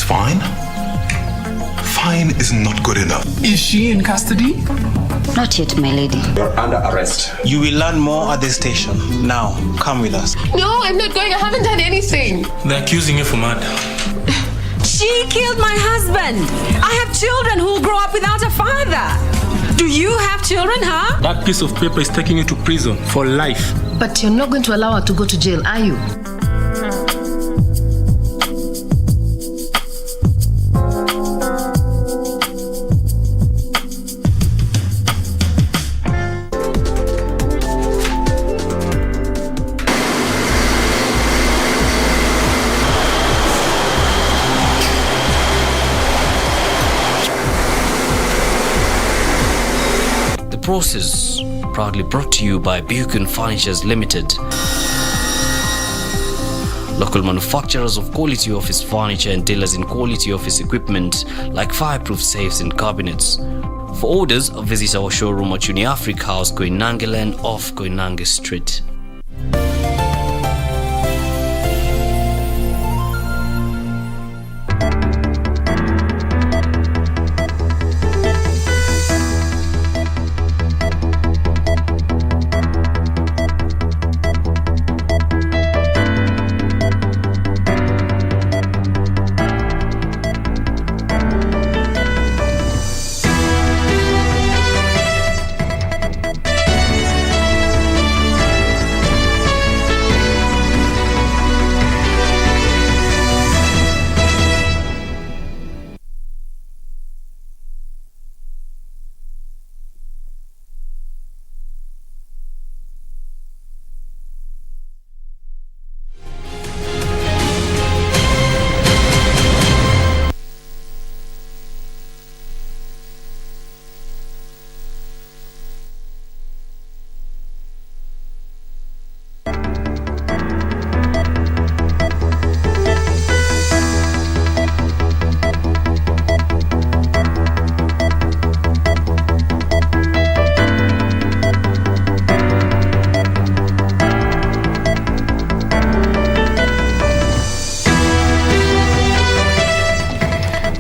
fine? Fine is not good enough. Is she in custody? Not yet, my lady. You're under arrest. You will learn more at the station. Now, come with us. No, I'm not going. I haven't done anything. They're accusing you for murder. She killed my husband. I have children who will grow up without a father. Do you have children, huh? That piece of paper is taking you to prison for life. But you're not going to allow her to go to jail, are you? Process proudly brought to you by Buchan Furnitures Limited, local manufacturers of quality office furniture and dealers in quality office equipment like fireproof safes and cabinets. For orders, visit our showroom at Uniafric House, Koinange Land off Koinange Street.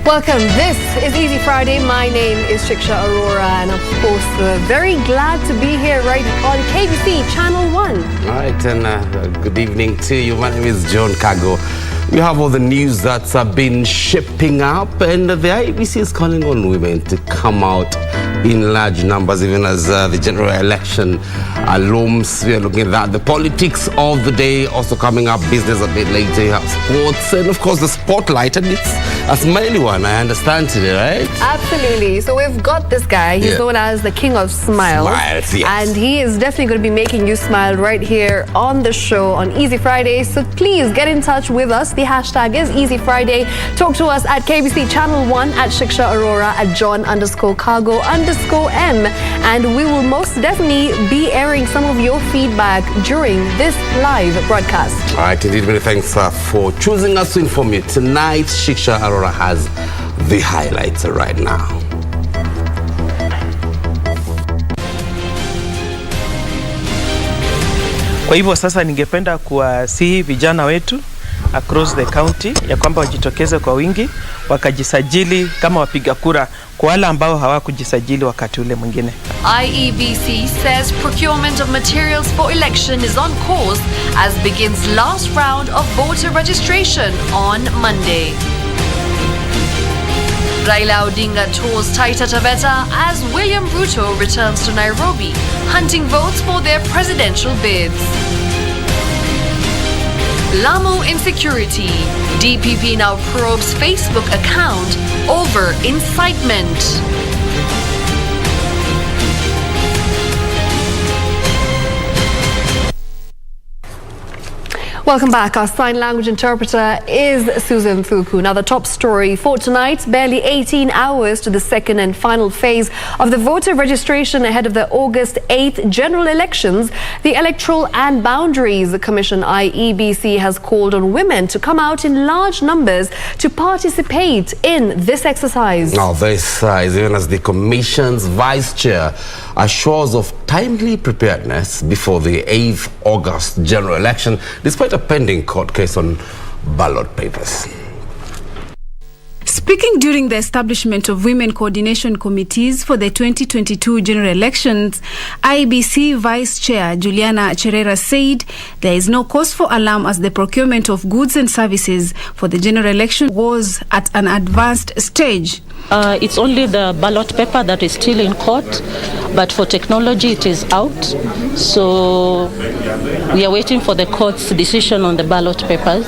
Welcome. This is Easy Friday. My name is Shiksha, Arora, and of course, very glad to be here right on KBC Channel 1. All right, and good evening to you. My name is John Kago. We have all the news that's been shaping up, and the IBC is calling on women to come out in large numbers, even as the general election looms. We are looking at that. The politics of the day also coming up, business a bit later. You have sports, and of course the spotlight, and it's a smiley one, I understand today, right? Absolutely. So we've got this guy. He's known as the King of Smiles. Smiles, yes. And he is definitely going to be making you smile right here on the show on Easy Friday. So please get in touch with us. The hashtag is Easy Friday. Talk to us at KBC Channel 1, at Shiksha Arora, at John_Kago_M. And we will most definitely be airing some of your feedback during this live broadcast. All right, indeed, many thanks for choosing us to inform you. Tonight, Shiksha Arora has the highlights right now. Kwa hivyo sasa ningependa kuwasihi vijana wetu across the county ya kwamba wajitokeze kwa wingi wakajisajili kama wapiga kura kwa wale ambao hawakujisajili wakati ule mwingine. IEBC says procurement of materials for election is on course as begins last round of voter registration on Monday. Raila Odinga tours Taita Taveta as William Ruto returns to Nairobi, hunting votes for their presidential bids. Lamu insecurity. DPP now probes Facebook account over incitement. Welcome back. Our sign language interpreter is Susan Thuku. Now, the top story for tonight, barely 18 hours to the second and final phase of the voter registration ahead of the August 8th general elections. The Electoral and Boundaries Commission, IEBC, has called on women to come out in large numbers to participate in this exercise. Now, this is even as the Commission's Vice Chair assures of timely preparedness before the 8th August general election, despite a pending court case on ballot papers. Speaking during the establishment of women coordination committees for the 2022 general elections, IBC Vice Chair Juliana Cherera said there is no cause for alarm as the procurement of goods and services for the general election was at an advanced stage. It's only the ballot paper that is still in court, but for technology it is out. So we are waiting for the court's decision on the ballot papers.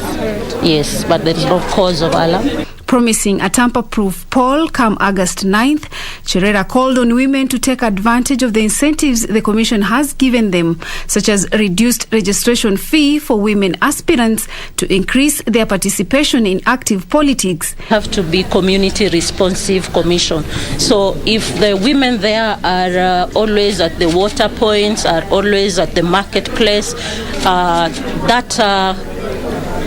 Yes, but there is no cause of alarm. Promising a tamper-proof poll come August 9th, Cherera called on women to take advantage of the incentives the Commission has given them, such as reduced registration fee for women aspirants to increase their participation in active politics. Have to be community responsive commission. So if the women there are always at the water points, are always at the marketplace,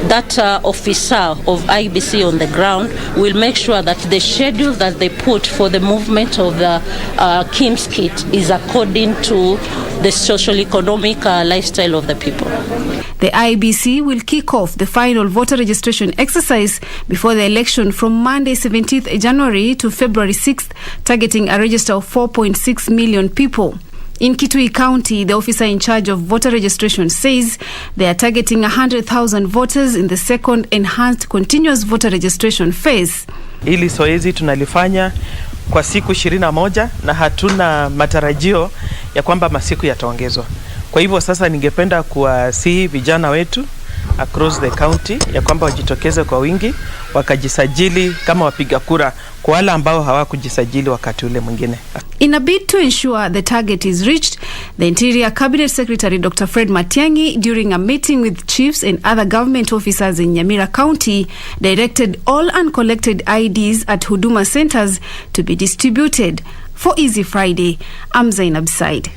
that officer of IBC on the ground will make sure that the schedule that they put for the movement of the Kim's kit is according to the socio-economic lifestyle of the people. The IBC will kick off the final voter registration exercise before the election from Monday 17th January to February 6th, targeting a register of 4.6 million people. In Kitui County, the officer in charge of voter registration says they are targeting 100,000 voters in the second enhanced continuous voter registration phase. Hili zoezi tunalifanya kwa siku 21 na hatuna matarajio ya kwamba masiku yataongezwa. Kwa hivyo sasa ningependa kuwasihi vijana wetu across the county ya kwamba wajitokeze kwa wingi, wakajisajili kama wapiga kura kwa wale ambao hawakujisajili wakati ule mwingine. In a bid to ensure the target is reached, the Interior Cabinet Secretary Dr. Fred Matiang'i, during a meeting with chiefs and other government officers in Nyamira County, directed all uncollected IDs at Huduma centers to be distributed. For Easy Friday, I'm Zainab Said.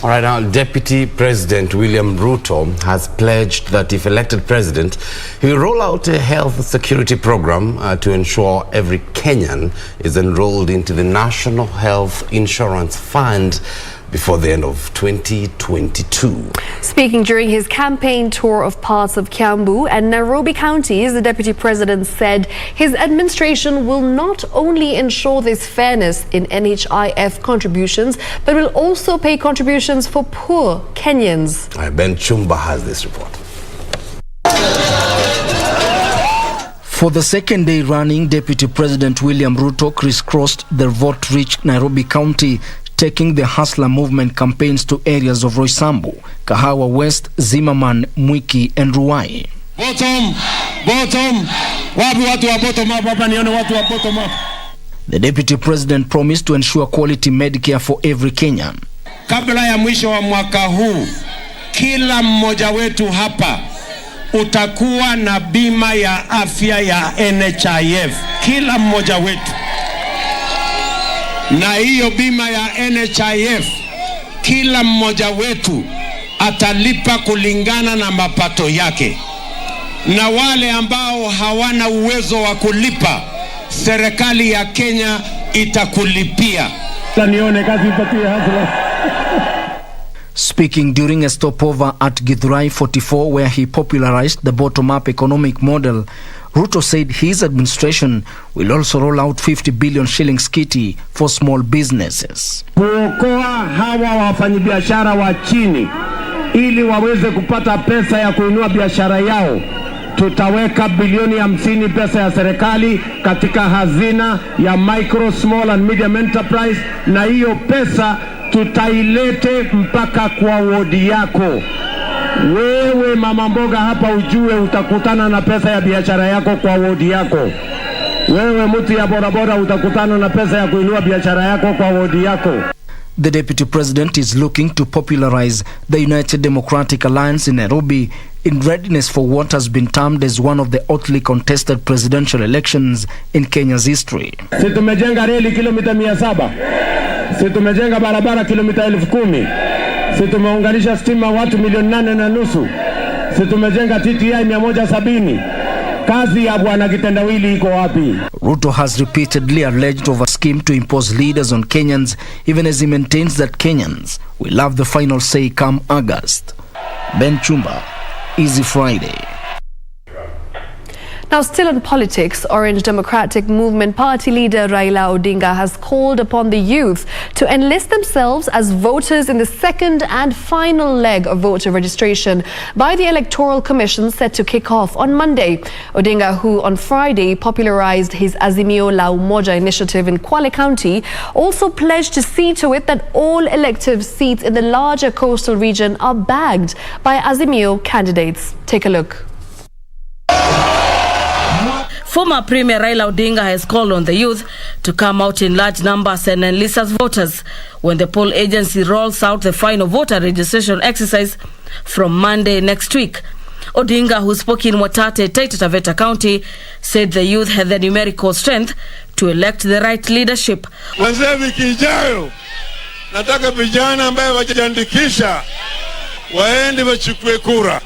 All right, now, Deputy President William Ruto has pledged that if elected president, he will roll out a health security program to ensure every Kenyan is enrolled into the National Health Insurance Fund before the end of 2022. Speaking during his campaign tour of parts of Kiambu and Nairobi counties, the Deputy President said his administration will not only ensure there's fairness in NHIF contributions, but will also pay contributions for poor Kenyans. Ben Chumba has this report. For the second day running, Deputy President William Ruto crisscrossed the vote-rich Nairobi County, taking the Hustler Movement campaigns to areas of Roysambu, Kahawa West, Zimmerman, Mwiki and Ruai. Bottom. Wapi watu wa bottom up hapa nione watu wa bottom up. The Deputy President promised to ensure quality Medicare for every Kenyan. Kabla ya mwisho wa mwaka huu, kila mmoja wetu hapa utakuwa na bima ya afya ya NHIF. Kila mmoja wetu. Na hiyo bima ya NHIF, kila mmoja wetu atalipa kulingana na mapato yake. Na wale ambao hawana uwezo wa kulipa, serikali ya Kenya itakulipia. Speaking during a stopover at Githurai 44, where he popularized the bottom-up economic model, Ruto said his administration will also roll out 50 billion shillings kitty for small businesses. Kuokoa hawa wafanyabiashara wa chini ili waweze kupata pesa ya kuinua biashara yao. Tutaweka bilioni 50 pesa ya serikali katika hazina ya micro, small and medium enterprise, na hiyo pesa tutailete mpaka kwa wodi yako. Wewe mama mboga hapa ujue utakutana na pesa ya biashara yako kwa wodi yako. Wewe mtu ya bodaboda utakutana na pesa ya kuinua biashara yako kwa wodi yako. The Deputy President is looking to popularize the United Democratic Alliance in Nairobi in readiness for what has been termed as one of the hotly contested presidential elections in Kenya's history. Si tumejenga reli kilomita 700. Si tumejenga barabara kilomita 10,000. Si tumeunganisha stima watu 8.5 milioni. Si tumejenga TTI 170. Kazi ya bwana kitendawili iko wapi? Ruto has repeatedly alleged of a scheme to impose leaders on Kenyans, even as he maintains that Kenyans will have the final say come August. Ben Chumba, Easy Friday. Now, still in politics, Orange Democratic Movement Party leader Raila Odinga has called upon the youth to enlist themselves as voters in the second and final leg of voter registration by the Electoral Commission set to kick off on Monday. Odinga, who on Friday popularized his Azimio la Umoja initiative in Kwale County, also pledged to see to it that all elective seats in the larger coastal region are bagged by Azimio candidates. Take a look. Former Premier Raila Odinga has called on the youth to come out in large numbers and enlist as voters when the poll agency rolls out the final voter registration exercise from Monday next week. Odinga, who spoke in Mwatate, Taita Taveta County, said the youth had the numerical strength to elect the right leadership. Wazee wiki ijayo nataka vijana ambaye wajiandikisha waende wachukue kura.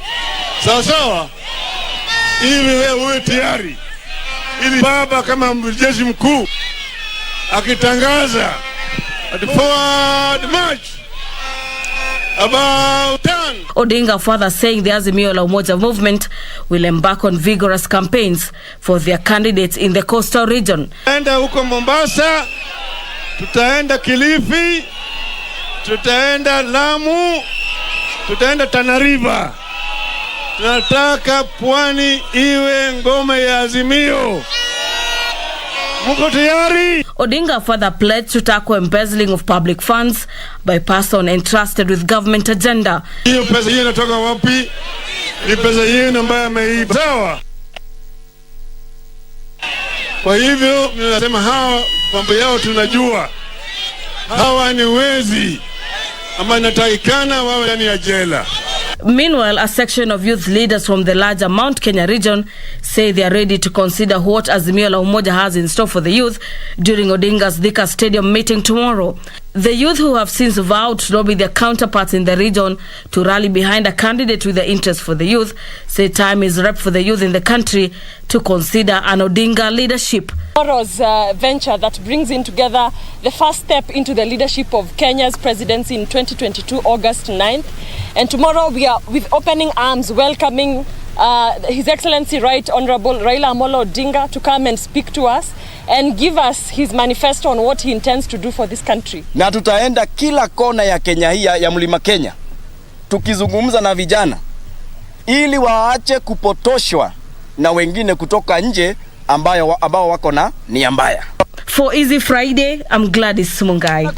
Sawa sawa? Ili wewe tayari. Ili baba kama mjeshi mkuu akitangaza at forward march about done. Odinga further saying the Azimio la Umoja movement will embark on vigorous campaigns for their candidates in the coastal region. Tutaenda huko Mombasa, tutaenda Kilifi, tutaenda Lamu, tutaenda Tana River. Tunataka pwani iwe ngome ya Azimio. Mko tayari? Odinga further pledged to tackle embezzling of public funds by person entrusted with government agenda. Hiyo pesa hiyo inatoka wapi? Ni pesa hiyo ambayo ameiba. Sawa? Kwa hivyo ninasema hawa mambo yao tunajua. Hawa ni wezi. Ama natakikana wawe ndani ya jela. Meanwhile, a section of youth leaders from the larger Mount Kenya region say they are ready to consider what Azimio la Umoja has in store for the youth during Odinga's Thika Stadium meeting tomorrow. The youth, who have since vowed to lobby their counterparts in the region to rally behind a candidate with the interest for the youth, say time is ripe for the youth in the country to consider an Odinga leadership. Tomorrow's venture that brings in together the first step into the leadership of Kenya's presidency in 2022, August 9th. And tomorrow we are with opening arms welcoming His Excellency Right Honorable Raila Amolo Odinga to come and speak to us and give us his manifesto on what he intends to do for this country. Na tutaenda kila kona ya Kenya hii ya Mlima Kenya tukizungumza na vijana ili waache kupotoshwa na wengine kutoka nje ambao wako na nia mbaya. For Easy Friday, I'm Gladys Mungai.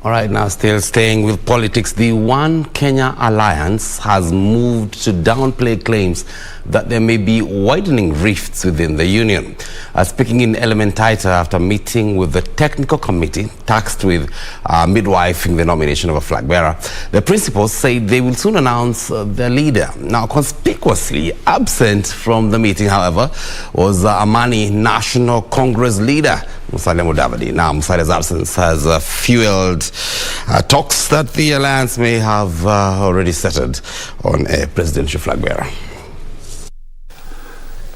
All right, now still staying with politics, the One Kenya Alliance has moved to downplay claims that there may be widening rifts within the union. Speaking in Elementaita after meeting with the technical committee tasked with midwifing the nomination of a flag bearer, the principals say they will soon announce their leader. Now, conspicuously absent from the meeting, however, was Amani National Congress leader Musalia Mudavadi. Now, Musalia's absence has fueled talks that the alliance may have already settled on a presidential flag bearer.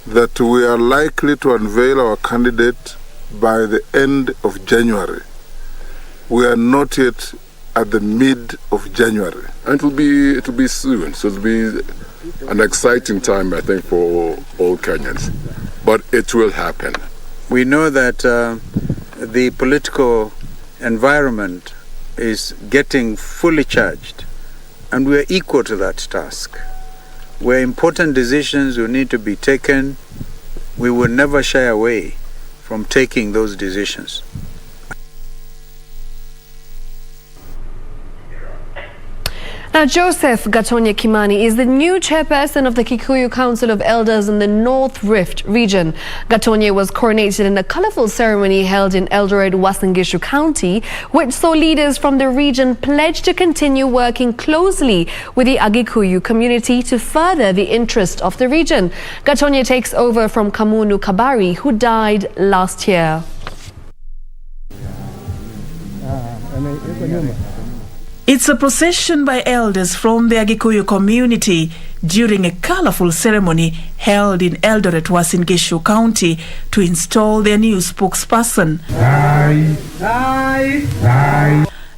That we are likely to unveil our candidate by the end of January. We are not yet at the mid of January. And it will be soon, so it will be an exciting time, I think, for all Kenyans. But it will happen. We know that the political environment is getting fully charged, and we are equal to that task. Where important decisions will need to be taken, we will never shy away from taking those decisions. Now, Joseph Gatonye Kimani is the new chairperson of the Kikuyu Council of Elders in the North Rift region. Gatonye was coronated in a colourful ceremony held in Eldoret, Uasin Gishu County, which saw leaders from the region pledge to continue working closely with the Agikuyu community to further the interest of the region. Gatonye takes over from Kamunu Kabari, who died last year. It's a procession by elders from the Agikuyu community during a colorful ceremony held in Eldoret, Uasin Gishu County to install their new spokesperson.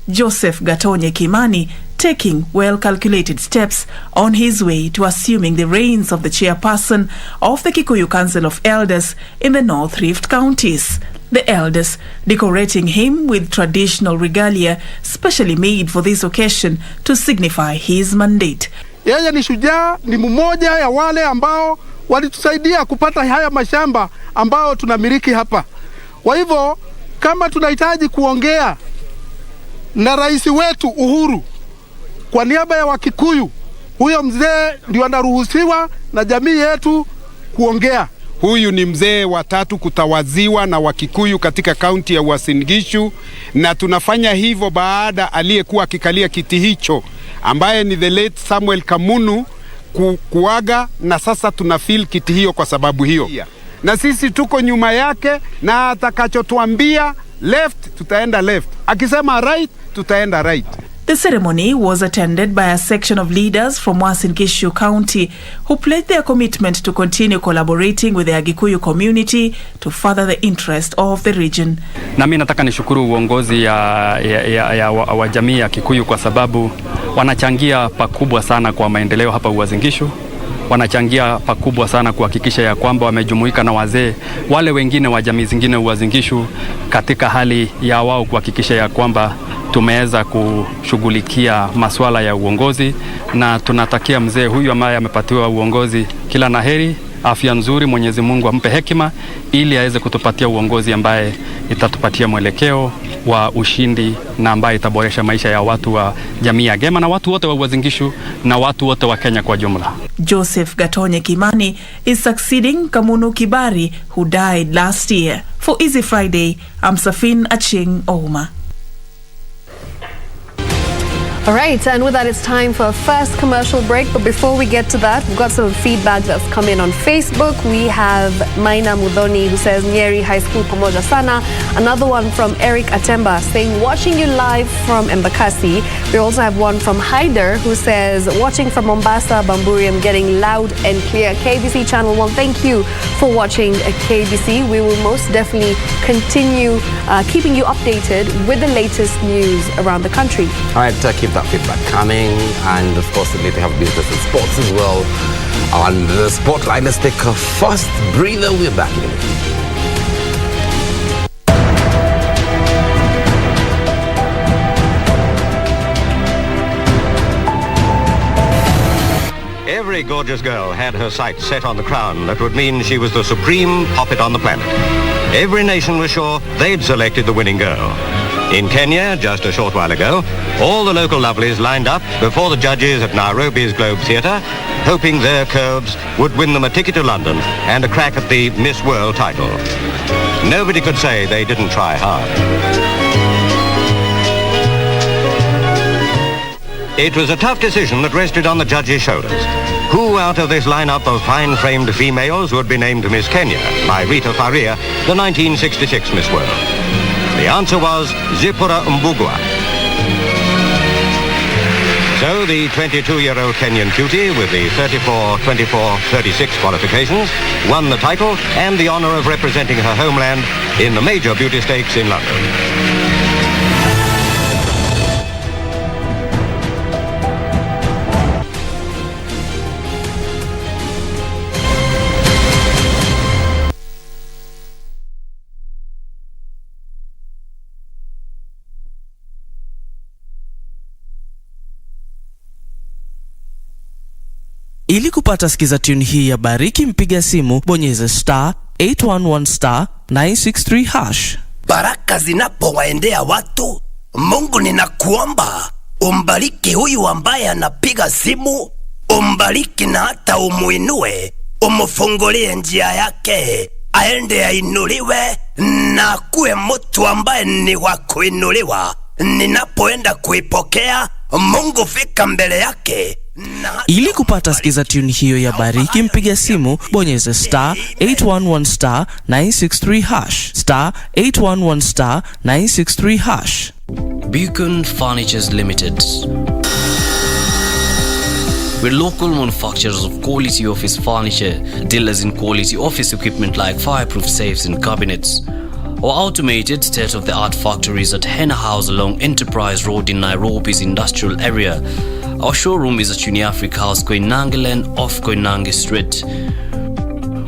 Joseph Gatonye Kimani taking well-calculated steps on his way to assuming the reins of the chairperson of the Kikuyu Council of Elders in the North Rift counties. The elders decorating him with traditional regalia specially made for this occasion to signify his mandate. Yeye ni shujaa, ni mmoja ya wale ambao walitusaidia kupata haya mashamba ambao tunamiliki hapa. Kwa hivyo kama tunahitaji kuongea na rais wetu Uhuru kwa niaba ya Wakikuyu, huyo mzee ndio anaruhusiwa na jamii yetu kuongea. Huyu ni mzee wa tatu kutawaziwa na Wakikuyu katika kaunti ya Uasin Gishu, na tunafanya hivyo baada aliyekuwa akikalia kiti hicho ambaye ni the late Samuel Kamunu kuaga, na sasa tunafeel kiti hiyo kwa sababu hiyo. Na sisi tuko nyuma yake, na atakachotuambia left tutaenda left, akisema right tutaenda right. The ceremony was attended by a section of leaders from Uasin Gishu County who pledged their commitment to continue collaborating with the Agikuyu community to further the interest of the region. Na mimi nataka nishukuru uongozi wa jamii ya Kikuyu kwa sababu wanachangia pakubwa sana kwa maendeleo hapa Uasin Gishu. Wanachangia pakubwa sana kuhakikisha ya kwamba wamejumuika na wazee wale wengine wa jamii zingine Uasin Gishu katika hali ya wao kuhakikisha ya kwamba tumeweza kushughulikia masuala ya uongozi, na tunatakia mzee huyu ambaye amepatiwa uongozi kila laheri, afya nzuri, Mwenyezi Mungu ampe hekima ili aweze kutupatia uongozi ambaye itatupatia mwelekeo wa ushindi na ambaye itaboresha maisha ya watu wa jamii ya Gema na watu wote wa Uasin Gishu na watu wote wa Kenya kwa jumla. Joseph Gatonye Kimani is succeeding Kamunu Kibari, who died last year. For Easy Friday, I'm Safin Aching Ouma. All right, and with that, it's time for a first commercial break. But before we get to that, we've got some feedback that's come in on Facebook. We have Maina Mudhoni who says, Nyeri High School pamoja sana. Another one from Eric Atemba saying, watching you live from Embakasi. We also have one from Haider who says, watching from Mombasa, Bamburiam, getting loud and clear. KBC Channel 1, thank you for watching KBC. We will most definitely continue keeping you updated with the latest news around the country. All right, keep that feedback coming, and of course later have business and sports as well on the Spotlight. Let's take a first breather. We're back in a minute. Every gorgeous girl had her sights set on the crown that would mean she was the supreme poppet on the planet. Every nation was sure they'd selected the winning girl. In Kenya, just a short while ago, all the local lovelies lined up before the judges at Nairobi's Globe Theatre, hoping their curves would win them a ticket to London and a crack at the Miss World title. Nobody could say they didn't try hard. It was a tough decision that rested on the judges' shoulders. Who out of this lineup of fine-framed females would be named Miss Kenya by Rita Faria, the 1966 Miss World? The answer was Zipporah Mbugua. So the 22-year-old Kenyan cutie with the 34, 24, 36 qualifications won the title and the honor of representing her homeland in the major beauty stakes in London. Ili kupata sikiza tune hii ya Bariki, mpiga simu bonyeza *811 963 hash. Baraka zinapowaendea watu, Mungu ninakuomba umbariki huyu ambaye anapiga simu, umbariki na hata umuinue, umfungulie njia yake, aende ainuliwe na kuwe mtu ambaye ni wa kuinuliwa. Ninapoenda kuipokea, Mungu fika mbele yake. Ili kupata sikiza tune hiyo ya Bariki, mpiga simu bonyeza *811 963 hash, *811 963 hash. Beacon Furnitures Limited. We're local manufacturers of quality office furniture, dealers in quality office equipment like fireproof safes and cabinets. Our automated state-of-the-art factories at Henna House along Enterprise Road in Nairobi's industrial area. Our showroom is at Uniafrica House, Koinange off Koinange Street.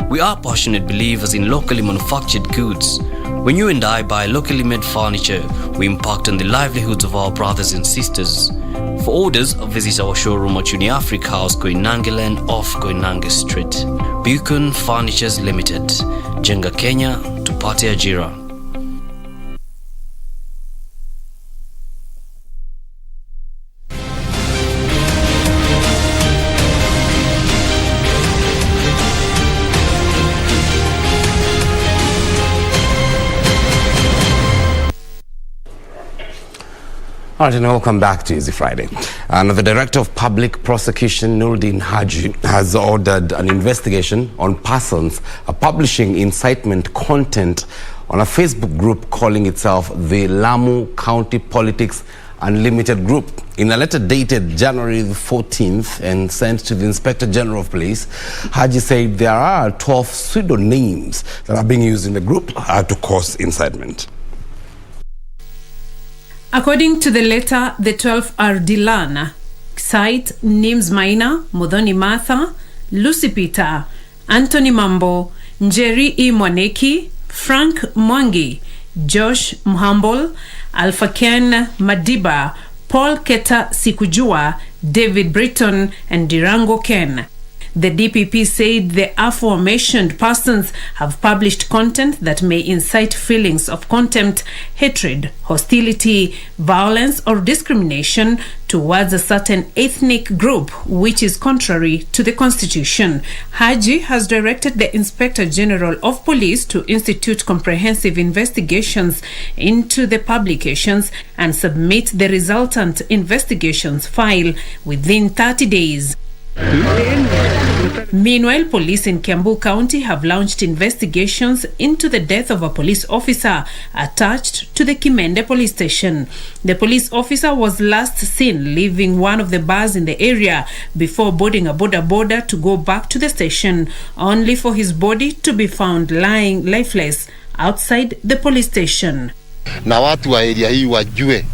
We are passionate believers in locally manufactured goods. When you and I buy locally made furniture, we impact on the livelihoods of our brothers and sisters. For orders, visit our showroom at Uniafrica House, Koinange off Koinange Street. Beacon Furnitures Limited. Jenga Kenya, tupate ajira. All right, and welcome back to Easy Friday. The Director of Public Prosecution, Nuruddin Haji, has ordered an investigation on persons publishing incitement content on a Facebook group calling itself the Lamu County Politics Unlimited Group. In a letter dated January the 14th and sent to the Inspector General of Police, Haji said there are 12 pseudonyms that are being used in the group to cause incitement. According to the letter, the 12 are Dilana, cite Nims Maina, Modoni Martha, Lucy Peter, Anthony Mambo, Njeri E. Mwaneki, Frank Mwangi, Josh Mhambol, Alpha Ken Madiba, Paul Keta Sikujua, David Britton, and Dirango Ken. The DPP said the aforementioned persons have published content that may incite feelings of contempt, hatred, hostility, violence, or discrimination towards a certain ethnic group, which is contrary to the Constitution. Haji has directed the Inspector General of Police to institute comprehensive investigations into the publications and submit the resultant investigations file within 30 days. Meanwhile, police in Kiambu County have launched investigations into the death of a police officer attached to the Kimende police station. The police officer was last seen leaving one of the bars in the area before boarding a boda to go back to the station, only for his body to be found lying lifeless outside the police station. Na watu wa area hii wajue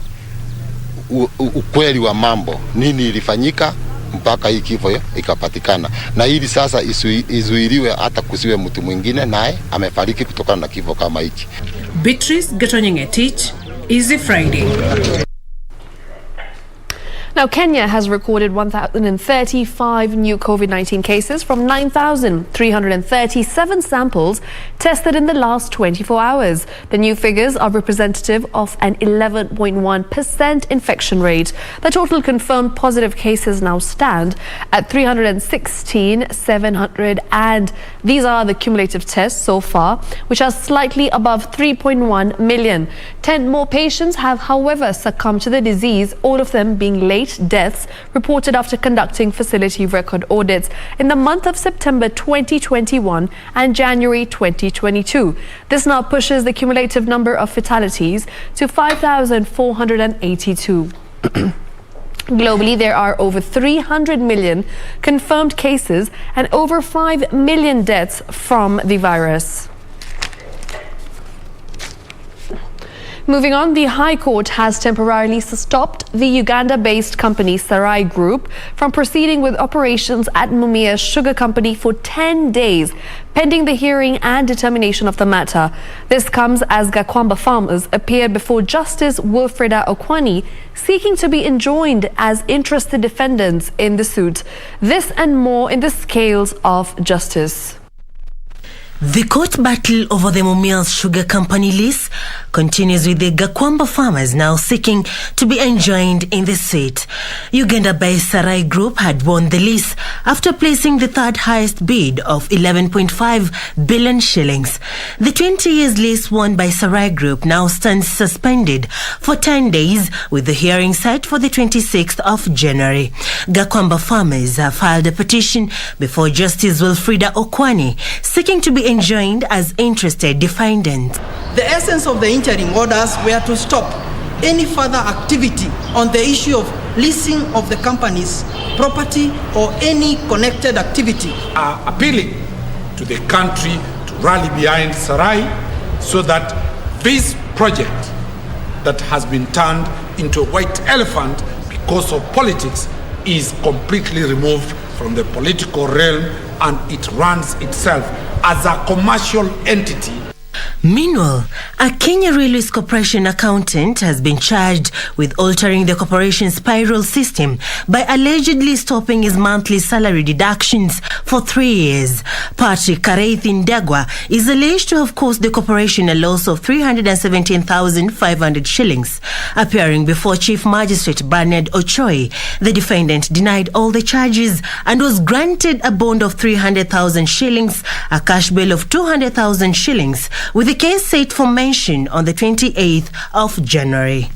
ukweli wa mambo, nini ilifanyika mpaka hii kifo ikapatikana, na hili sasa izuiliwe hata kusiwe mtu mwingine naye amefariki kutokana na kifo kama hiki. Beatrice Gatonyengetich, Easy Friday. Now, Kenya has recorded 1,035 new COVID-19 cases from 9,337 samples tested in the last 24 hours. The new figures are representative of an 11.1% infection rate. The total confirmed positive cases now stand at 316,700, and these are the cumulative tests so far, which are slightly above 3.1 million. 10 more patients have, however, succumbed to the disease, all of them being late deaths reported after conducting facility record audits in the month of September 2021 and January 2022. This now pushes the cumulative number of fatalities to 5,482. Globally, there are over 300 million confirmed cases and over 5 million deaths from the virus. Moving on, the High Court has temporarily stopped the Uganda-based company Sarai Group from proceeding with operations at Mumia's sugar company for 10 days, pending the hearing and determination of the matter. This comes as Gakwamba farmers appeared before Justice Wilfreda Okwani, seeking to be enjoined as interested defendants in the suit. This and more in the scales of justice. The court battle over the Mumia's sugar company lease continues, with the Gakwamba farmers now seeking to be enjoined in the suit. Uganda-based Sarai Group had won the lease after placing the third highest bid of 11.5 billion shillings. The 20 years lease won by Sarai Group now stands suspended for 10 days, with the hearing set for the 26th of January. Gakwamba farmers have filed a petition before Justice Wilfreda Okwani, seeking to be enjoined as interested defendants. The essence of the interim orders were to stop any further activity on the issue of leasing of the company's property or any connected activity. Are appealing to the country to rally behind Sarai so that this project that has been turned into a white elephant because of politics is completely removed from the political realm, and it runs itself as a commercial entity. Meanwhile, a Kenya Railways Corporation accountant has been charged with altering the corporation's payroll system by allegedly stopping his monthly salary deductions for 3 years. Patrick Kareithi Ndegwa is alleged to have caused the corporation a loss of 317,500 shillings. Appearing before Chief Magistrate Bernard Ochoi, the defendant denied all the charges and was granted a bond of 300,000 shillings, a cash bail of 200,000 shillings, with the case set for mention on the 28th of January.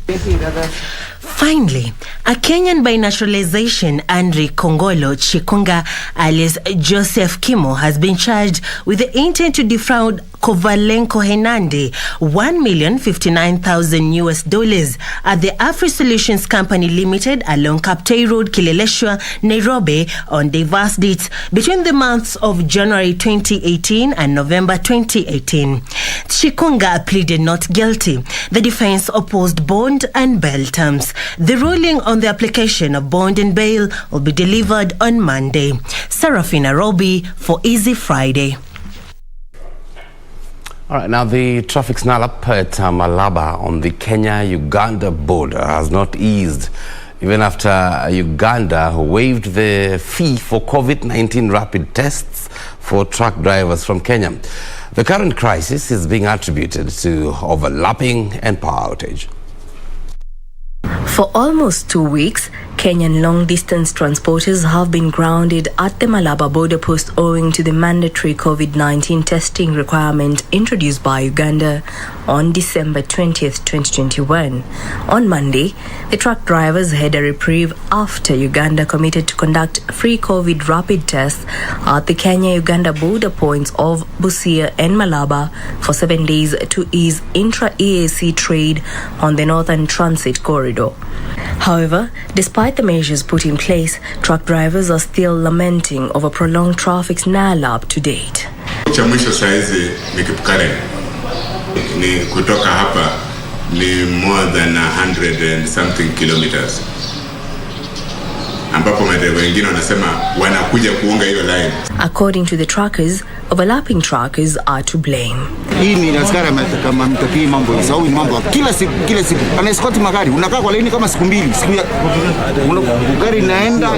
Finally, a Kenyan by naturalization, Andre Kongolo Chikunga alias Joseph Kimo, has been charged with the intent to defraud Kovalenko Henande $1,059,000 at the Afri Solutions Company Limited along Kaptei Road, Kileleshwa, Nairobi on diverse dates between the months of January 2018 and November 2018. Chikunga pleaded not guilty. The defense opposed bond and bail terms. The ruling on the application of bond and bail will be delivered on Monday. Serafina Robi for Easy Friday. All right, now the traffic snarl-up at Malaba on the Kenya-Uganda border has not eased, even after Uganda waived the fee for COVID-19 rapid tests for truck drivers from Kenya. The current crisis is being attributed to overlapping and power outage. For almost 2 weeks, Kenyan long-distance transporters have been grounded at the Malaba border post owing to the mandatory COVID-19 testing requirement introduced by Uganda on December 20th, 2021. On Monday, the truck drivers had a reprieve after Uganda committed to conduct free COVID rapid tests at the Kenya-Uganda border points of Busia and Malaba for 7 days to ease intra-EAC trade on the Northern Transit Corridor. However, despite the measures put in place, truck drivers are still lamenting over prolonged traffic snarl-up to date. Cha mwisho saizi ni Kipkaren. Ni kutoka hapa ni more than 100 and something kilometers. Ambapo madereva wengine wanasema wanakuja kuunga hiyo line. According to the truckers, overlapping truckers are to blame. Hii ni askari kama mtapii mambo hizo au ni mambo kila siku anaescort magari unakaa kwa laini kama siku mbili gari inaenda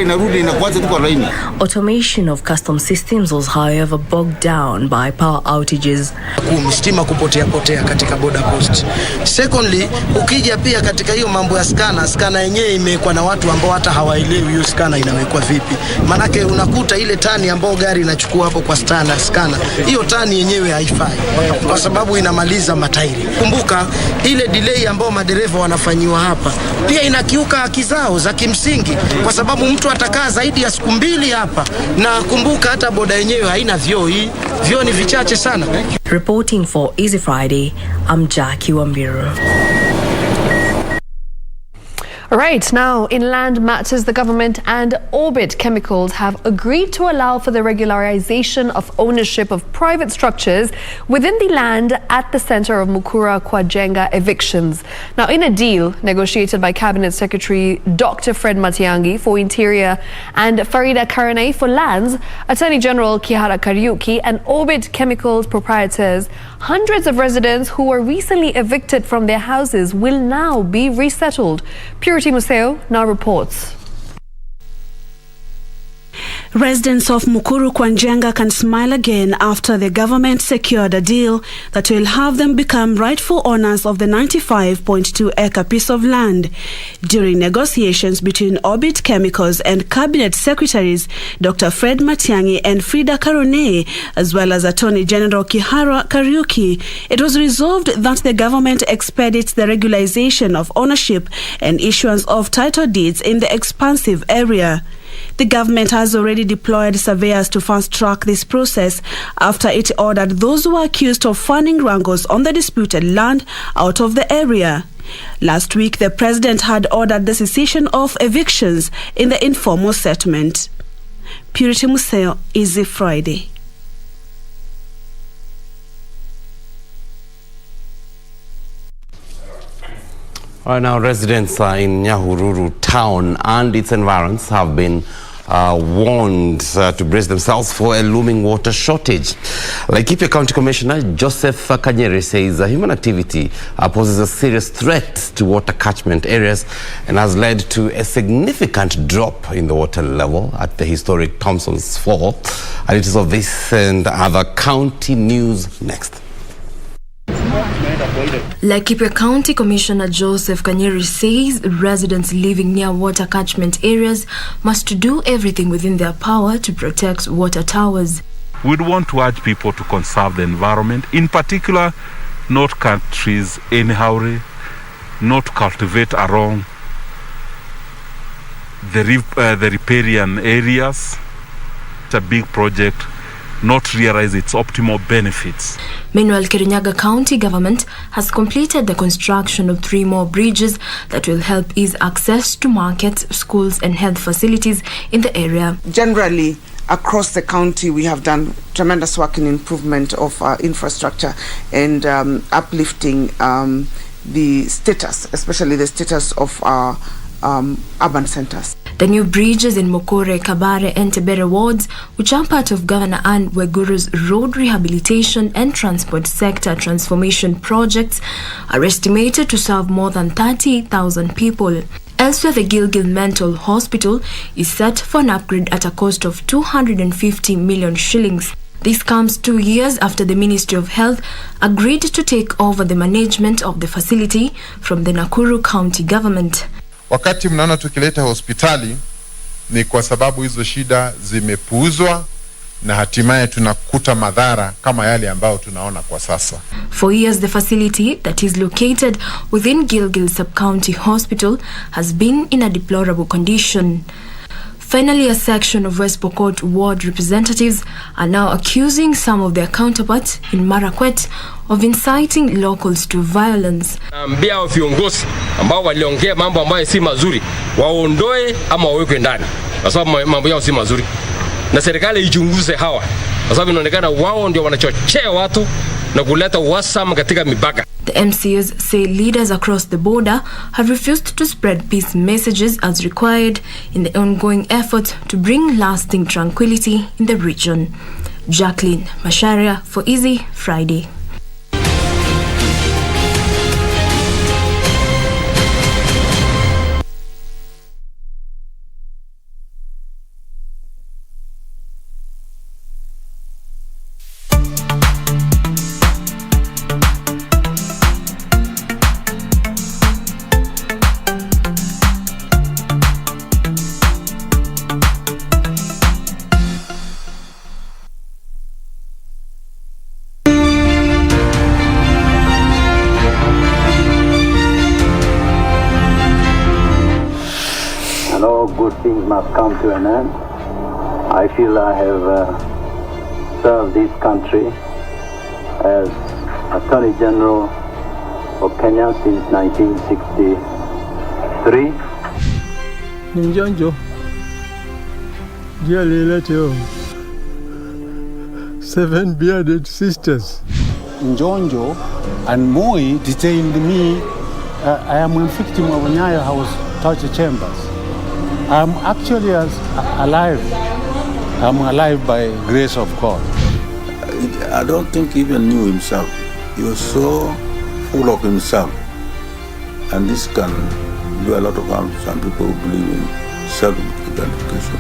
inarudi inakuacha tu kwa laini. Automation of custom systems was however bogged down by power outages. Stima kupotea katika border post. Secondly, ukija pia katika hiyo mambo ya scanner yenyewe imekuwa na watu ambao hata hawaelewi hiyo scanner inawekwa vipi. Manake unakuta ile tani ambayo gari inachukua hapo kwa scanner, hiyo tani yenyewe haifai kwa sababu inamaliza matairi. Kumbuka ile delay ambayo madereva wanafanyiwa hapa pia inakiuka haki zao za kimsingi, kwa sababu mtu atakaa zaidi ya siku 2 hapa, na kumbuka hata boda yenyewe haina vyoo, vyoo ni vichache sana. Reporting for Easy Friday, I'm Jackie Wambiru. All right, now in land matters, the government and Orbit Chemicals have agreed to allow for the regularization of ownership of private structures within the land at the center of Mukura Kwajenga evictions. Now, in a deal negotiated by Cabinet Secretary Dr. Fred Matiang'i for Interior and Farida Karanei for Lands, Attorney General Kihara Kariuki and Orbit Chemicals proprietors, hundreds of residents who were recently evicted from their houses will now be resettled. Purity Museo now reports. Residents of Mukuru Kwajenga can smile again after the government secured a deal that will have them become rightful owners of the 95.2-acre piece of land. During negotiations between Orbit Chemicals and Cabinet Secretaries Dr. Fred Matiang'i and Frida Karonei, as well as Attorney General Kihara Kariuki, it was resolved that the government expedite the regularization of ownership and issuance of title deeds in the expansive area. The government has already deployed surveyors to fast-track this process after it ordered those who were accused of funding wrangles on the disputed land out of the area. Last week, the president had ordered the cessation of evictions in the informal settlement. Purity Museo, Easy Friday. Right now, residents in Nyahururu town and its environs have been warned to brace themselves for a looming water shortage. Laikipia County Commissioner Joseph Kanyere says human activity poses a serious threat to water catchment areas and has led to a significant drop in the water level at the historic Thompson's Fall. And it is of this and other county news next. Laikipia County Commissioner Joseph Kanyere says residents living near water catchment areas must do everything within their power to protect water towers. We'd want to urge people to conserve the environment, in particular not cut trees anyhow, not cultivate around the riparian areas. It's a big project, not realize its optimal benefits. Meanwhile, Kirinyaga County government has completed the construction of 3 more bridges that will help ease access to markets, schools and health facilities in the area. Generally, across the county, we have done tremendous work in improvement of infrastructure and uplifting the status, especially the status of our urban centers. The new bridges in Mokore, Kabare and Tebere wards, which are part of Governor Anne Weguru's road rehabilitation and transport sector transformation projects, are estimated to serve more than 30,000 people. Elsewhere, the Gilgil Mental Hospital is set for an upgrade at a cost of 250 million shillings. This comes 2 years after the Ministry of Health agreed to take over the management of the facility from the Nakuru County government. Wakati mnaona tukileta hospitali ni kwa sababu hizo shida zimepuuzwa na hatimaye tunakuta madhara kama yale ambayo tunaona kwa sasa. For years, the facility that is located within Gilgil Sub-County Hospital has been in a deplorable condition. Finally, a section of West Pokot ward representatives are now accusing some of their counterparts in Marakwet of inciting locals to violence. Ambia wa viongozi ambao waliongea mambo ambayo si mazuri waondoe ama wawekwe ndani, kwa sababu mambo yao si mazuri, na serikali ichunguze hawa, kwa sababu inaonekana wao ndio wanachochea watu na kuleta uhasama katika mipaka. The MCs say leaders across the border have refused to spread peace messages as required in the ongoing effort to bring lasting tranquility in the region. Jacqueline Masharia for Easy Friday. Good things must come to an end. I feel I have served this country as Attorney General of Kenya since 1963. Njonjo, dearly little 7 bearded sisters. Njonjo and Moi detained me. I am a victim of Nyayo House torture chambers. I'm actually alive. I'm alive by grace of God. I don't think he even knew himself. He was so full of himself. And this can do a lot of harm to some people who believe in self-identification.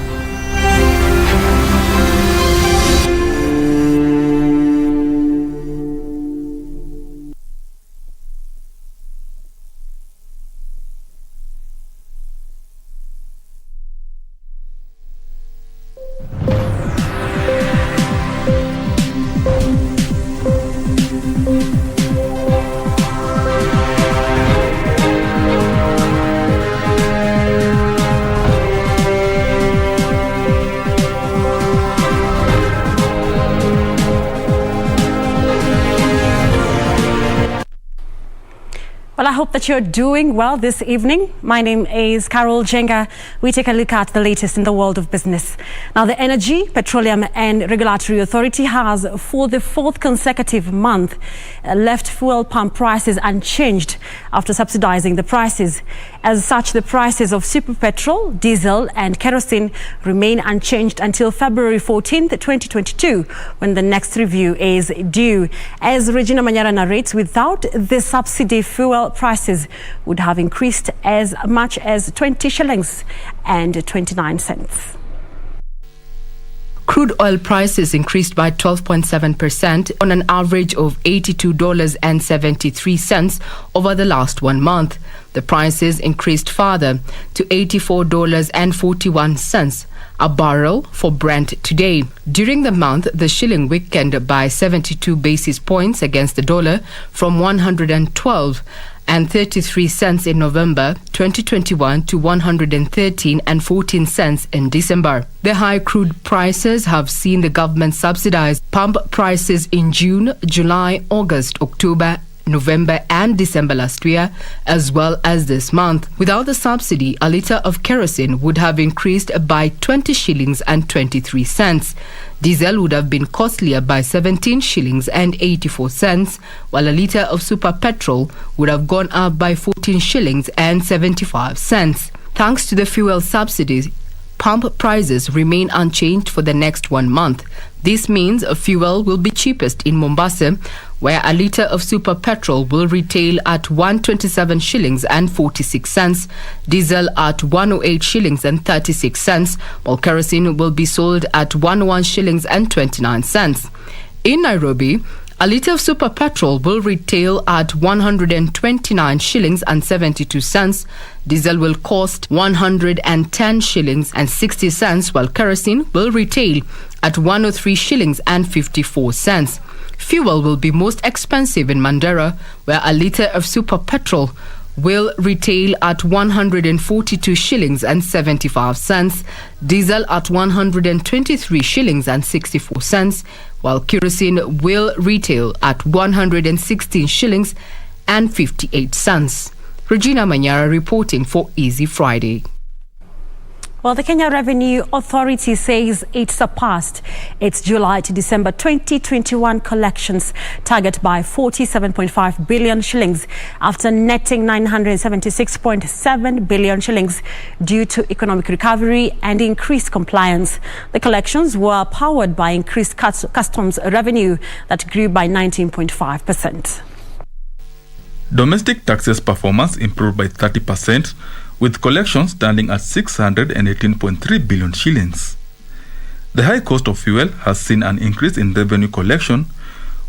Well, I hope that you're doing well this evening. My name is Carol Jenga. We take a look at the latest in the world of business. Now, the Energy, Petroleum and Regulatory Authority has, for the fourth consecutive month, left fuel pump prices unchanged after subsidizing the prices. As such, the prices of super petrol, diesel and kerosene remain unchanged until February 14th, 2022, when the next review is due. As Regina Manyara narrates, without the subsidy, fuel prices would have increased as much as 20 shillings and 29 cents. Crude oil prices increased by 12.7% on an average of $82.73 over the last 1 month. The prices increased further to $84.41 a barrel for Brent today. During the month, the shilling weakened by 72 basis points against the dollar from 112.33 cents in November 2021 to 113.14 cents in December. The high crude prices have seen the government subsidize pump prices in June, July, August, October, November and December last year, as well as this month. Without the subsidy, a litre of kerosene would have increased by 20 shillings and 23 cents. Diesel would have been costlier by 17 shillings and 84 cents, while a litre of super petrol would have gone up by 14 shillings and 75 cents. Thanks to the fuel subsidies, pump prices remain unchanged for the next 1 month. This means fuel will be cheapest in Mombasa, where a litre of super petrol will retail at 127 shillings and 46 cents, diesel at 108 shillings and 36 cents, while kerosene will be sold at 101 shillings and 29 cents. In Nairobi, a litre of super petrol will retail at 129 shillings and 72 cents. Diesel will cost 110 shillings and 60 cents, while kerosene will retail at 103 shillings and 54 cents. Fuel will be most expensive in Mandera, where a litre of super petrol will retail at 142 shillings and 75 cents, diesel at 123 shillings and 64 cents, while kerosene will retail at 116 shillings and 58 cents. Regina Manyara reporting for Easy Friday. Well, the Kenya Revenue Authority says it surpassed its July to December 2021 collections target by 47.5 billion shillings after netting 976.7 billion shillings due to economic recovery and increased compliance. The collections were powered by increased customs revenue that grew by 19.5%. Domestic taxes performance improved by 30%, with collections standing at 618.3 billion shillings. The high cost of fuel has seen an increase in revenue collection,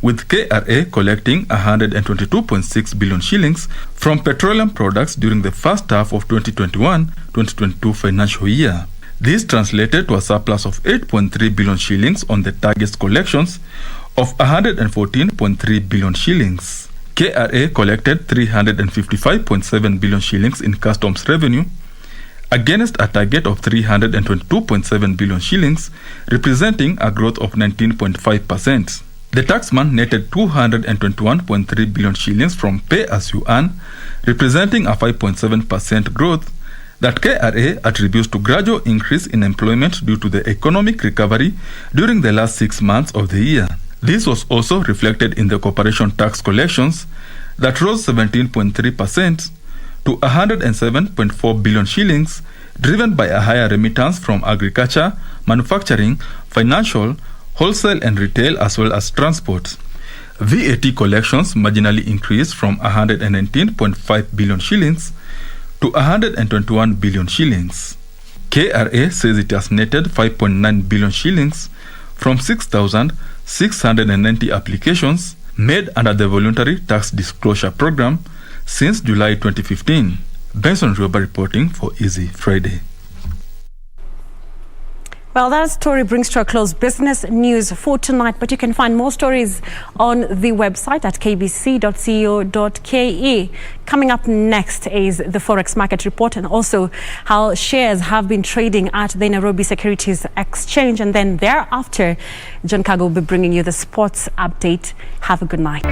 with KRA collecting 122.6 billion shillings from petroleum products during the first half of 2021-2022 financial year. This translated to a surplus of 8.3 billion shillings on the target's collections of 114.3 billion shillings. KRA collected 355.7 billion shillings in customs revenue against a target of 322.7 billion shillings, representing a growth of 19.5%. The taxman netted 221.3 billion shillings from pay-as-you-earn, representing a 5.7% growth that KRA attributes to gradual increase in employment due to the economic recovery during the last 6 months of the year. This was also reflected in the corporation tax collections that rose 17.3% to 107.4 billion shillings, driven by a higher remittance from agriculture, manufacturing, financial, wholesale and retail, as well as transport. VAT collections marginally increased from 119.5 billion shillings to 121 billion shillings. KRA says it has netted 5.9 billion shillings from 6,690 applications made under the Voluntary Tax Disclosure Program since July 2015. Benson Rioba reporting for Easy Friday. Well, that story brings to a close business news for tonight, but you can find more stories on the website at kbc.co.ke. Coming up next is the Forex market report and also how shares have been trading at the Nairobi Securities Exchange. And then thereafter, John Kago will be bringing you the sports update. Have a good night.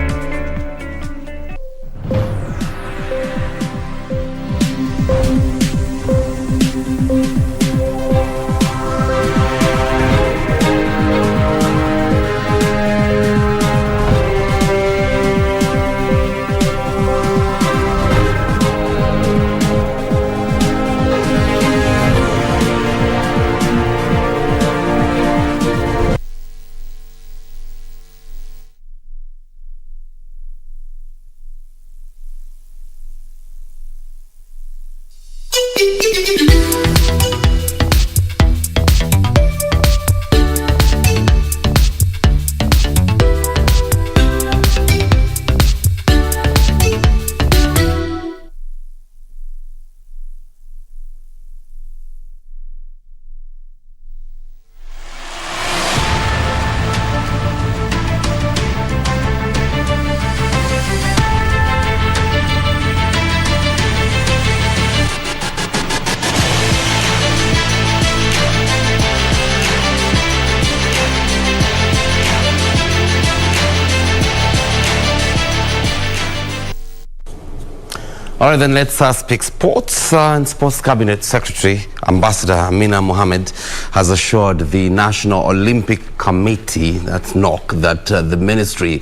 All right, then let's speak sports. And Sports Cabinet Secretary, Ambassador Amina Mohammed, has assured the National Olympic Committee, that's NOC, that the ministry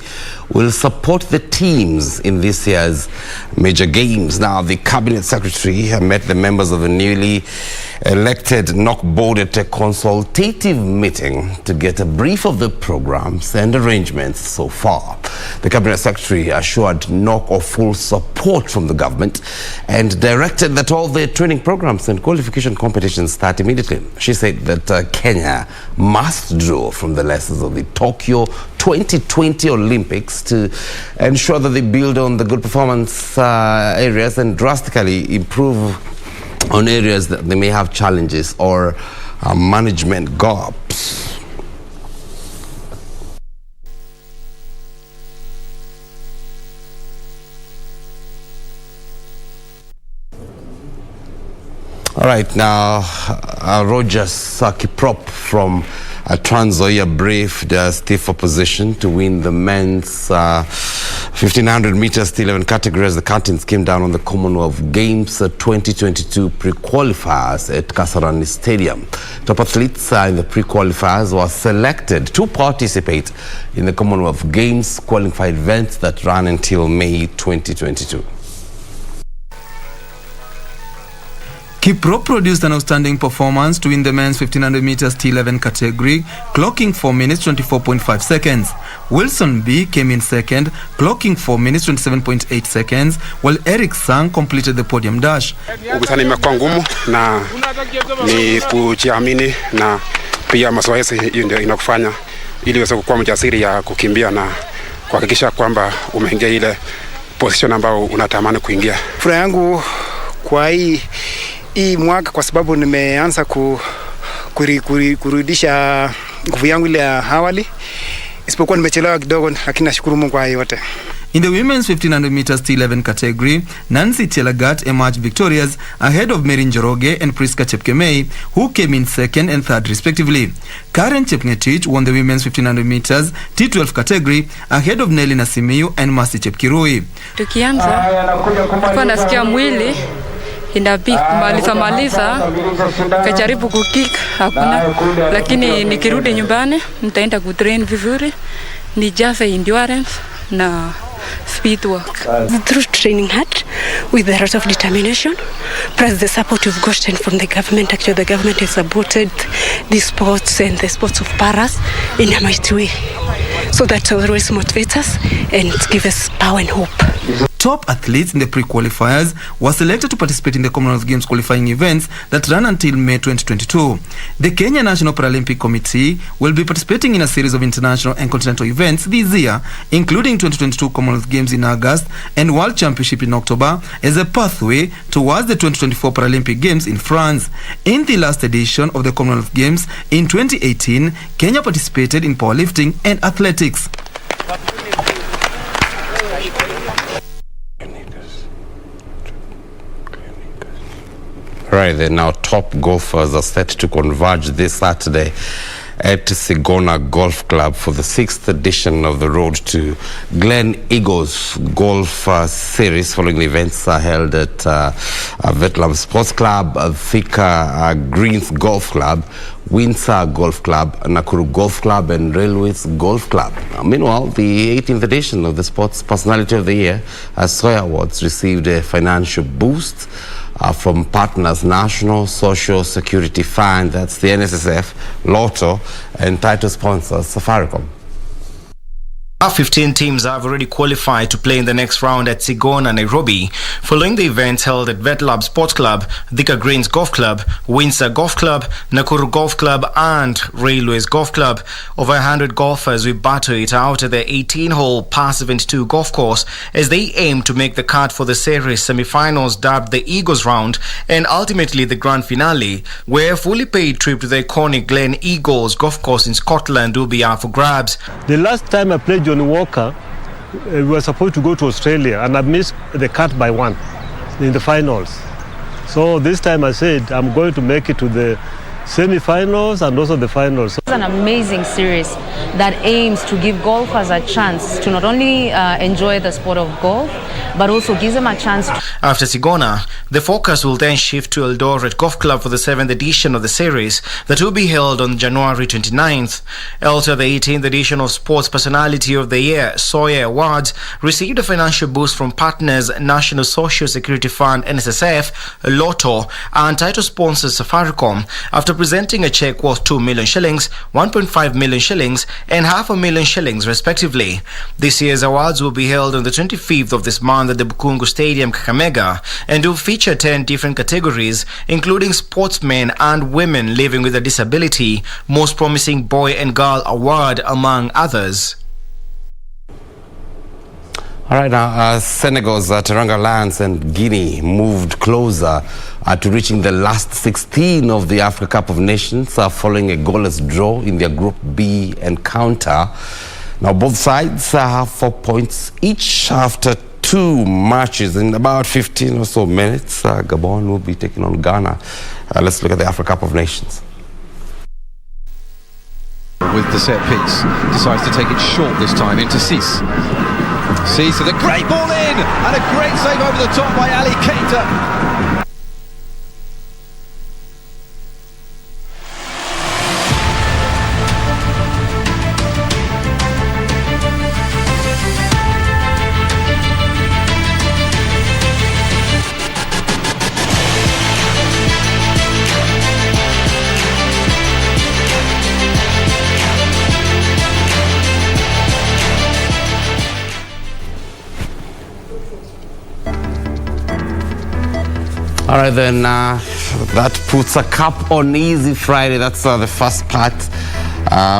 will support the teams in this year's major games. Now, the Cabinet Secretary met the members of the newly elected NOC board at a consultative meeting to get a brief of the programs and arrangements so far. The Cabinet Secretary assured NOC of full support from the government and directed that all the training programs and qualification competitions start immediately. She said that Kenya must draw from the lessons of the Tokyo 2020 Olympics to ensure that they build on the good performance areas and drastically improve on areas that they may have challenges or management gaps. All right, now Rogers Kiprop from Trans Nzoia braved stiff opposition to win the men's 1500 meters to 11 category as the curtains came down on the Commonwealth Games 2022 pre-qualifiers at Kasarani Stadium. Top athletes in the pre-qualifiers were selected to participate in the Commonwealth Games qualified events that ran until May 2022. Kiprop produced an outstanding performance to win the men's 1500 meters T11 category, clocking 4 minutes 24.5 seconds. Wilson B came in second, clocking 4 minutes 27.8 seconds, while Eric Sang completed the podium dash. Ubisani imekuwa ngumu na ni kujiamini na pia mazoezi ndio inakufanya ili uweze kuwa mjasiri ya kukimbia na kuhakikisha kwamba umeingia ile position ambayo unatamani kuingia. Furaha yangu kwa hii mwaka kwa sababu nimeanza kurudisha nguvu yangu ile ya awali, isipokuwa nimechelewa kidogo, lakini nashukuru Mungu kwa yote. In the women's 1500 meters T11 category, Nancy Telagat emerged victorious ahead of Mary Njoroge and Priska Chepkemei, who came in second and third respectively. Karen Chepngetich won the women's 1500 meters T12 category ahead of Nelly Nasimiyu and Mercy Chepkirui. Tukianza nilikuwa nasikia mwili inabidi kumaliza kajaribu kukick hakuna, lakini nikirudi nyumbani nitaenda kutrain vizuri nijaze endurance na speed work. Through training hard with a lot of determination, plus the support we've gotten from the government. Actually, the government has supported the sports and the sports of paras in a mighty way. So that always motivates us and gives us power and hope. Top athletes in the pre-qualifiers were selected to participate in the Commonwealth Games qualifying events that run until May 2022. The Kenya National Paralympic Committee will be participating in a series of international and continental events this year, including 2022 Commonwealth Games in August and World Championship in October, as a pathway towards the 2024 Paralympic Games in France. In the last edition of the Commonwealth Games in 2018, Kenya participated in powerlifting and athletics. Right, then now top golfers are set to converge this Saturday at Sigona Golf Club for the 6th edition of the Road to Glen Eagles Golf Series. Following the events are held at Vietnam Sports Club, Thika Greens Golf Club, Windsor Golf Club, Nakuru Golf Club, and Railways Golf Club. Meanwhile, the 18th edition of the Sports Personality of the Year Soya Awards received a financial boost from partners National Social Security Fund, that's the NSSF, Lotto, and title sponsors Safaricom. 15 teams have already qualified to play in the next round at Sigona, Nairobi, following the events held at VetLab Sports Club, Thika Greens Golf Club, Windsor Golf Club, Nakuru Golf Club and Railways Golf Club. Over 100 golfers will battle it out at the 18-hole par 72 golf course as they aim to make the cut for the series semi-finals dubbed the Eagles Round and ultimately the grand finale, where a fully paid trip to the iconic Glen Eagles golf course in Scotland will be up for grabs. The last time I played Johnny Walker, we were supposed to go to Australia and I missed the cut by 1 in the finals. So this time I said I'm going to make it to the semi-finals and also the finals. It's an amazing series that aims to give golfers a chance to not only enjoy the sport of golf, but also gives them a chance to... After Sigona, the focus will then shift to Eldoret Golf Club for the 7th edition of the series that will be held on January 29th. Also, the 18th edition of Sports Personality of the Year, Sawyer Awards, received a financial boost from partners National Social Security Fund, NSSF, Lotto, and title sponsors Safaricom, after presenting a check worth 2 million shillings, 1.5 million shillings, and 500,000 shillings, respectively. This year's awards will be held on the 25th of this month at the Bukungu Stadium, Kakamega, and will feature 10 different categories, including sportsmen and women living with a disability, most promising boy and girl award, among others. All right, now Senegal's Teranga Lions and Guinea moved closer to reaching the last 16 of the Africa Cup of Nations following a goalless draw in their Group B encounter. Now both sides have 4 points each after 2 matches in about 15 or so minutes. Gabon will be taking on Ghana. Let's look at the Africa Cup of Nations. With the set piece, decides to take it short this time into Cis. Cis with a great ball in and a great save over the top by Ali Keita. All right, then that puts a cap on Easy Friday. That's the first part.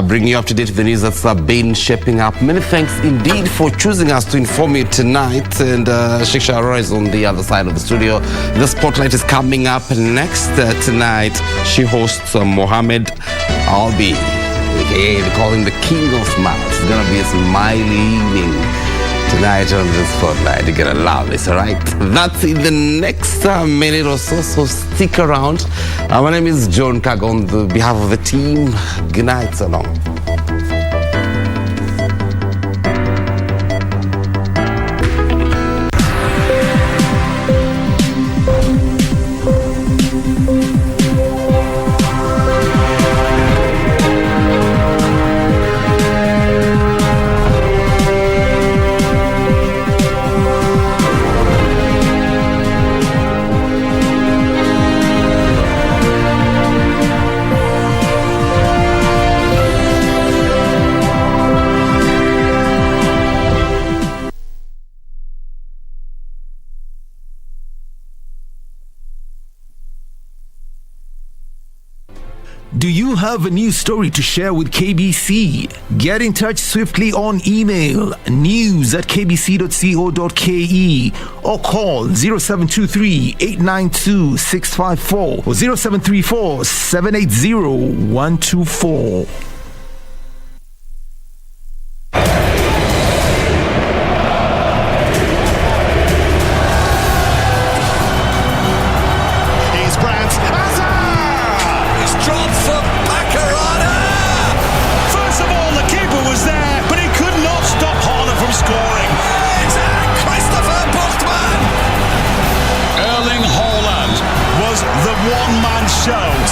Bringing you up to date with the news that's been shaping up. Many thanks indeed for choosing us to inform you tonight. And Shiksha Arora is on the other side of the studio. The spotlight is coming up next tonight. She hosts Mohammed Alby. They call him the King of Smiles. It's going to be a smiley evening tonight on the spotlight. You're gonna love this, alright? That's in the next minute or so, so stick around. My name is John Kago. On behalf of the team, good night, so long. Do you have a news story to share with KBC? Get in touch swiftly on email news@kbc.co.ke or call 0723-892-654 or 0734-780-124.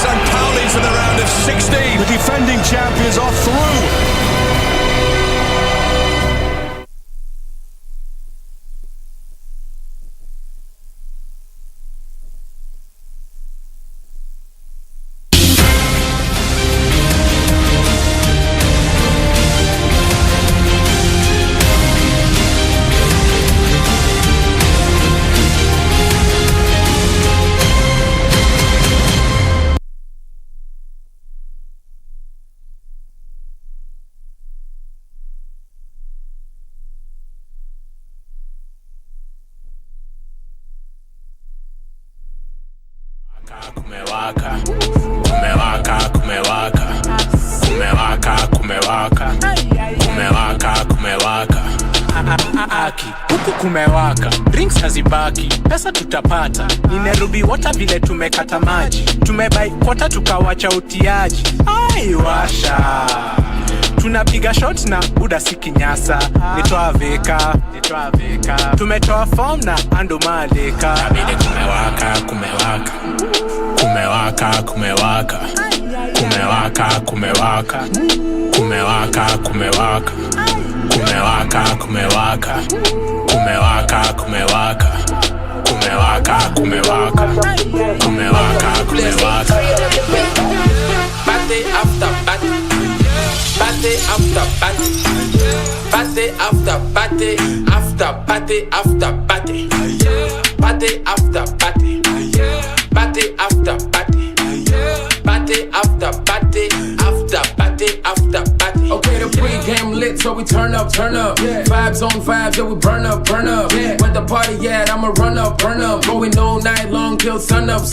St. Pauli's in the round of 16. The defending champion. Aki, huku kumewaka, drinks hazibaki, pesa tutapata. Ni Nairobi water vile tumekata maji, tumebai kota tukawacha utiaji. Ai washa, tunapiga shot na buda sikinyasa. Nitoa veka, tumetoa form na ando maleka. Nabide kumewaka, kumewaka, kumewaka, kumewaka, kumewaka, kumewaka, kumewaka, kumewaka, kumewaka, kumewaka, kumewaka, kumewaka, kumewaka, kumewaka, kumewaka, kumewaka. Party after party, party after party, party after party, after party after party, party after party, party after party, party after party, after party after party. Okay, the pre-game lit, so we turn up, yeah. Vibes on vibes, yeah, we burn up, yeah. Where the party at, I'ma run up, going all night long till sun up,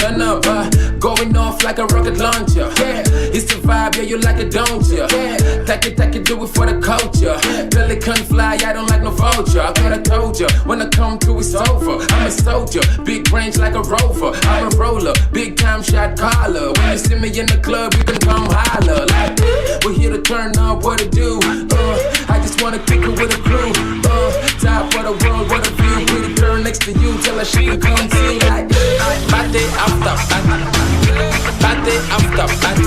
going off like a rocket launcher, yeah. It's the vibe, yeah, you like it, don't ya? Yeah. Take it, do it for the culture. Billy can't fly, I don't like no vulture. I thought I told ya, when I come through it's over. I'm a soldier, big range like a rover. I'm a roller, big time shot caller. When you see me in the club, you can come holler. Like, we're here to turn up, what to do? I just wanna kick it with a crew. Top of the world, what a view. Pretty girl next to you, tell her she can come too. Like, party after party, party after party,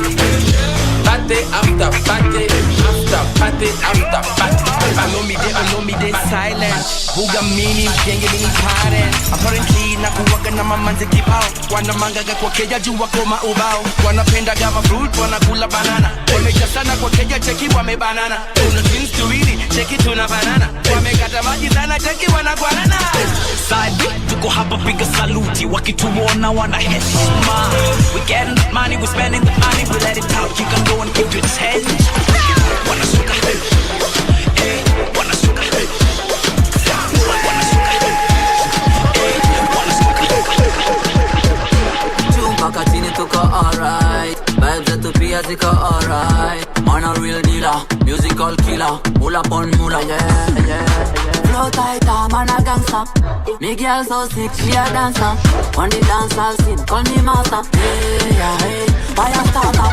party after party, after party after party. Follow me they silent. Buga mini mgenge mini parent. Apparently nakuwaga na mamanze kibao. Wanamangaga kwa keja juu wako maubao. Wanapenda gama fruit, wanakula banana. Wameja sana kwa keja cheki wamebanana. Tuna things to really, cheki tuna banana. Wamekata maji sana cheki wanakwanana. Side tuko hapa piga saluti. Wakituona wana heshima. We getting that money, we spending the money. We let it out, you can go and keep your head. Wanasuka wanasuka Mpaka chini tuko alright, vibes zetu pia ziko alright. Man a real dealer, musical killer, mula pon mula, yeah. Flow tighter, man a gangster. Me girl so sick, she a dancer. On the dance I'll scene, call me master. Hey, fire starter.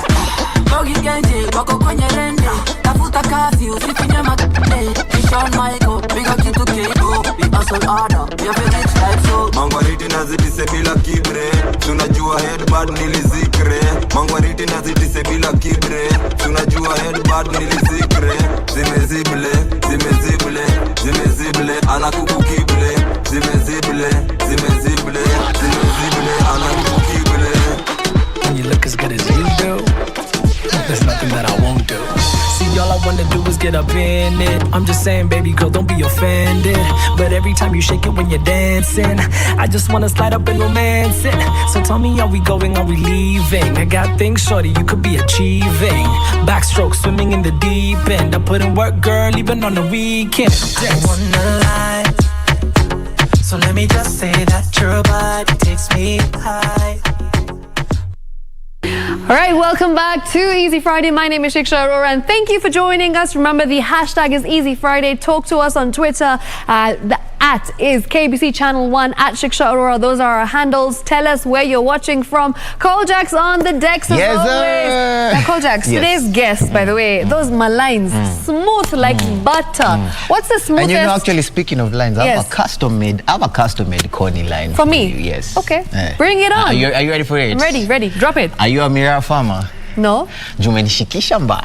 Bogi genji, bako kwenye rende. Tafuta kasi, usifinye makade. Kishon Michael, piga kitu Kago. We hustle harder, we have a rich life so. Mangwariti nazidise bila kibre. Tunajua headbad nilizikre. Mangwariti nazidise bila kibre. Tunajua headbad nilizikre. Zimezibile, zimezibile, zimezibile. Anakuku kible. Zimezibile, zimezibile, zimezibile. Anakuku kible. When you look as good as you do, there's nothing that I won't do. See, all I wanna do is get up in it. I'm just saying, baby girl, don't be offended. But every time you shake it when you're dancing, I just wanna slide up and romance it. So tell me, are we going, are we leaving? I got things, shorty, you could be achieving. Backstroke, swimming in the deep end. I put in work, girl, even on the weekend. I don't wanna lie, so let me just say that your body takes me high. All right, welcome back to Easy Friday. My name is Shiksha Arora, and thank you for joining us. Remember, the hashtag is Easy Friday. Talk to us on Twitter. The @ is KBC Channel 1 @Shiksha Arora. Those are our handles. Tell us where you're watching from. Kojak's on the decks as always. Now, Kojak, today's guest, by the way, those my lines, smooth like butter. What's the smoothest? And you know, actually, speaking of lines, I have a custom-made corny line for me. You. Yes. Okay. Bring it on. Are you ready for it? I'm ready. Drop it. Are you a mirror farmer? No. Jumenishikisha mba.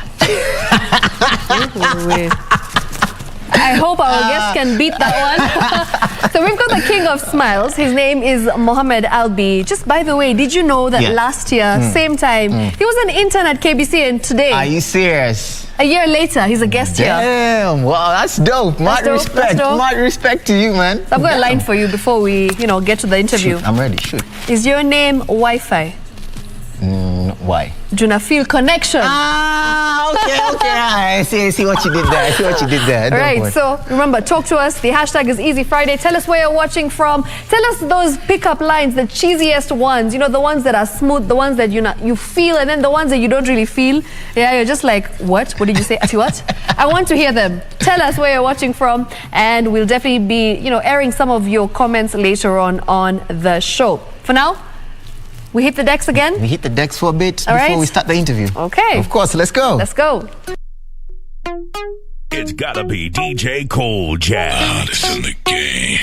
I hope our guest can beat that one. So we've got the king of smiles. His name is Mohammed Alby. Just by the way, did you know that last year, same time, he was an intern at KBC, and today... Are you serious? A year later, he's a guest here. Damn, wow, that's dope. Mad respect to you, man. So I've got a line for you before we, get to the interview. Shoot, I'm ready, shoot. Is your name Wi-Fi? Why? Juna feel connection. Okay. I see what you did there. All right, so remember, talk to us. The hashtag is Easy Friday. Tell us where you're watching from. Tell us those pickup lines, the cheesiest ones. You know, the ones that are smooth, the ones that you feel, and then the ones that you don't really feel. Yeah, you're just like, what? What did you say? Ati what? I want to hear them. Tell us where you're watching from, and we'll definitely be, airing some of your comments later on the show. For now, we hit the decks again. We hit the decks for a bit All before right. we start the interview. Okay. Of course, let's go. Let's go. It's gotta be DJ Cold Jack. Hottest in the game.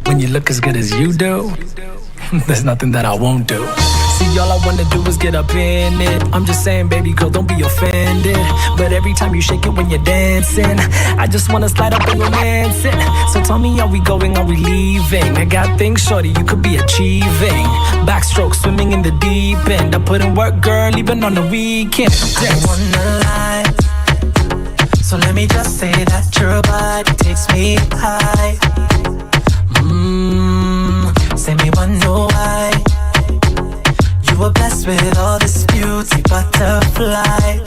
When you look as good as you do, there's nothing that I won't do. See, all I wanna do is get up in it. I'm just saying, baby girl, don't be offended. But every time you shake it when you're dancing, I just wanna slide up and romance it. So tell me, are we going, are we leaving? I got things, shorty, you could be achieving. Backstroke, swimming in the deep end. I put in work, girl, even on the weekend. I don't wanna lie, so let me just say that your body takes me high. Say me one know why you were blessed with all this beauty, butterfly.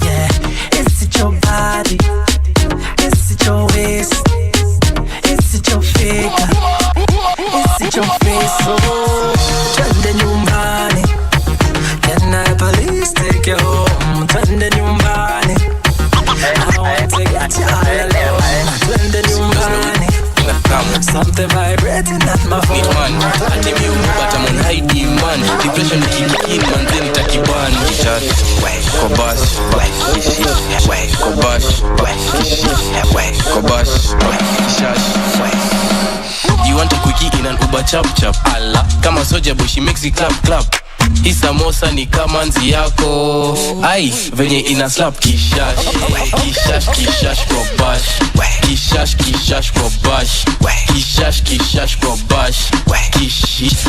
Yeah. Is it your body? Is it your waist? Is it your figure? Is it your face? Oh, twende nyumbani. Can I please take you home? Twende nyumbani. I want to get you all alone. Twende nyumbani. Something vibrating at my phone. Man, I tell you, but I'm on high demand. Depression keep in, man, then takiban. Just kobash, you want a quickie in an Uber chap chap. Allah, kama soja boy, she makes it clap clap. Hii samosa ni kama nzi yako. Ai, venye ina slap kishash. Kishash kwa bash. Kishash kwa bash. Kishash kwa bash.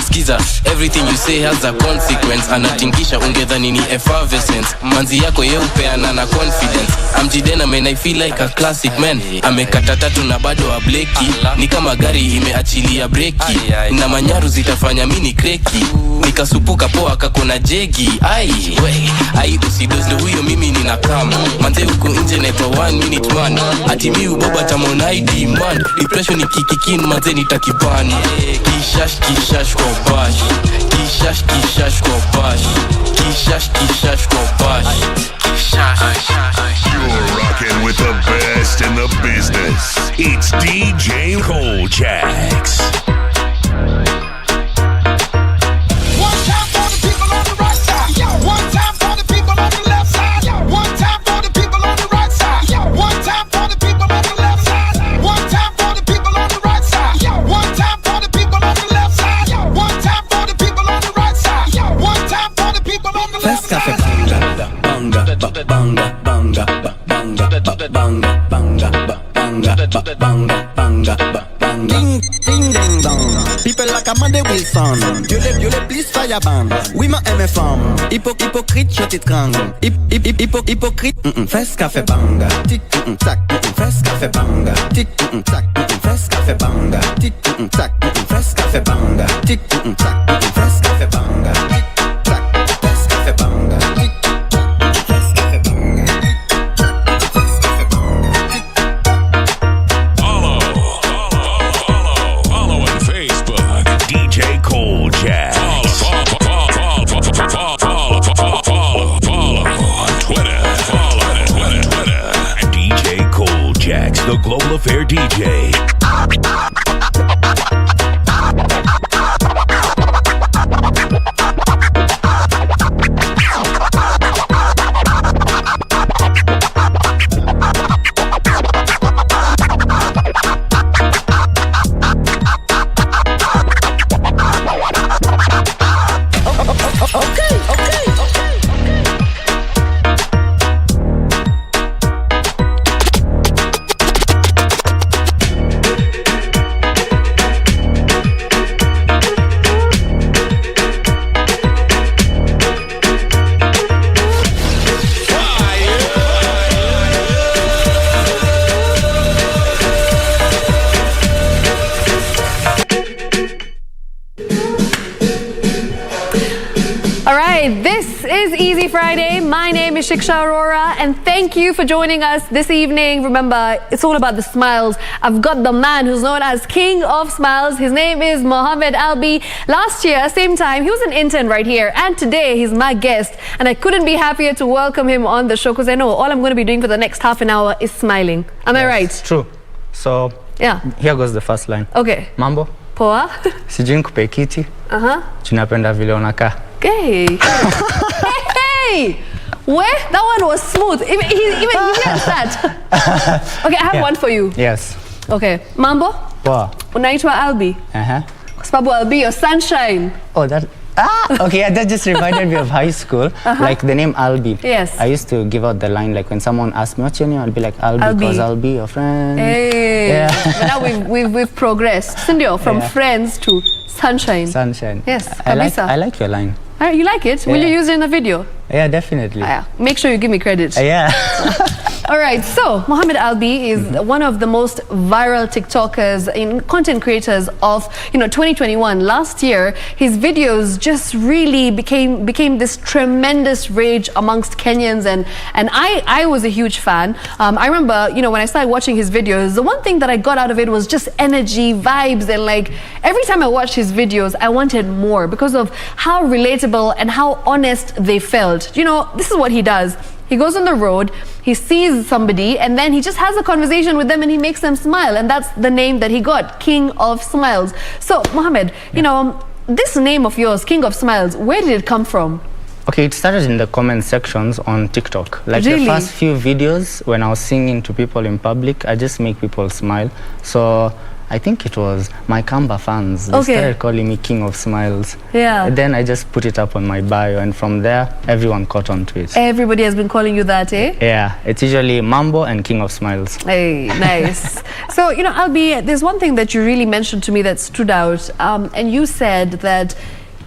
Skiza, everything you say has a consequence. Anatingisha ungedhani ni effervescence. Manzi yako yeupeana na confidence. Amjidena man, I feel like a classic man. Amekata tatu na bado wa bleki. Ni kama gari imeachilia breki. Na manyaru zitafanya mini kreki. Nikasupuka poa kakona jegi. Ai usidozle huyo mimi nina kama. Manze uko nje neto 1 minute man. Ati mi uboba tamon ID man. Depression ikikikin manze nitakibani. Kishash kwa bash. Kishash kwa bash. Kishash kwa bash. You're rocking with the best in the business. It's DJ Cold Jacks. People like Amanda Wilson, Dieu les plus fireban. Oui ma MFM, hypocrite je t'étrangle. Hypocrite, fais ce qu'a fait banga. Tic tac, fais ce qu'a fait banga. Tic tac, fais ce qu'a fait banga. Tic tac, fais ce qu'a fait banga. Tic tac, fais ce qu'a fait banga. Tic tac, fais ce qu'a fait banga. DJ Cold Jacks. Follow on Twitter. DJ Cold Jacks, the Global Affair DJ. This is Easy Friday. My name is Shiksha Arora, and thank you for joining us this evening. Remember, it's all about the smiles. I've got the man who's known as King of Smiles. His name is Mohammed Alby. Last year, same time, he was an intern right here, and today he's my guest. And I couldn't be happier to welcome him on the show because I know all I'm going to be doing for the next half an hour is smiling. Am I right? True. So, yeah. Here goes the first line. Okay. Mambo. Poa. Sijui nikupe kiti. Tunapenda vile unakaa. Okay. Hey! Where? That one was smooth. Even he gets that. Okay, I have one for you. Yes. Okay. Mambo? Poa. Unaitwa Alby? Kwa sababu Alby, your sunshine. Oh, that... okay, yeah, that just reminded me of high school. Like the name Alby. Yes. I used to give out the line, like when someone asked me, what's your name? I'll be like, Alby, because I'll be your friend. Hey. Yeah. But now we've progressed. Sindio, from friends to sunshine. Sunshine. Yes, I like your line. You like it? Will you use it in the video? Yeah, definitely. Make sure you give me credit. Yeah. All right, so Mohammed Alby is one of the most viral TikTokers and content creators of 2021. Last year, his videos just really became this tremendous rage amongst Kenyans, and I was a huge fan. I remember, when I started watching his videos, the one thing that I got out of it was just energy, vibes, and like every time I watched his videos, I wanted more because of how relatable and how honest they felt. This is what he does. He goes on the road, he sees somebody, and then he just has a conversation with them and he makes them smile. And that's the name that he got, King of Smiles. So, Mohammed, this name of yours, King of Smiles, where did it come from? Okay, it started in the comment sections on TikTok. Like Really? the first few videos, when I was singing to people in public, I just make people smile. So I think it was my Kamba fans. They started calling me King of Smiles. Yeah. And then I just put it up on my bio, and from there, everyone caught on to it. Everybody has been calling you that, eh? Yeah, it's usually Mambo and King of Smiles. Hey, nice. So, Alby, there's one thing that you really mentioned to me that stood out, and you said that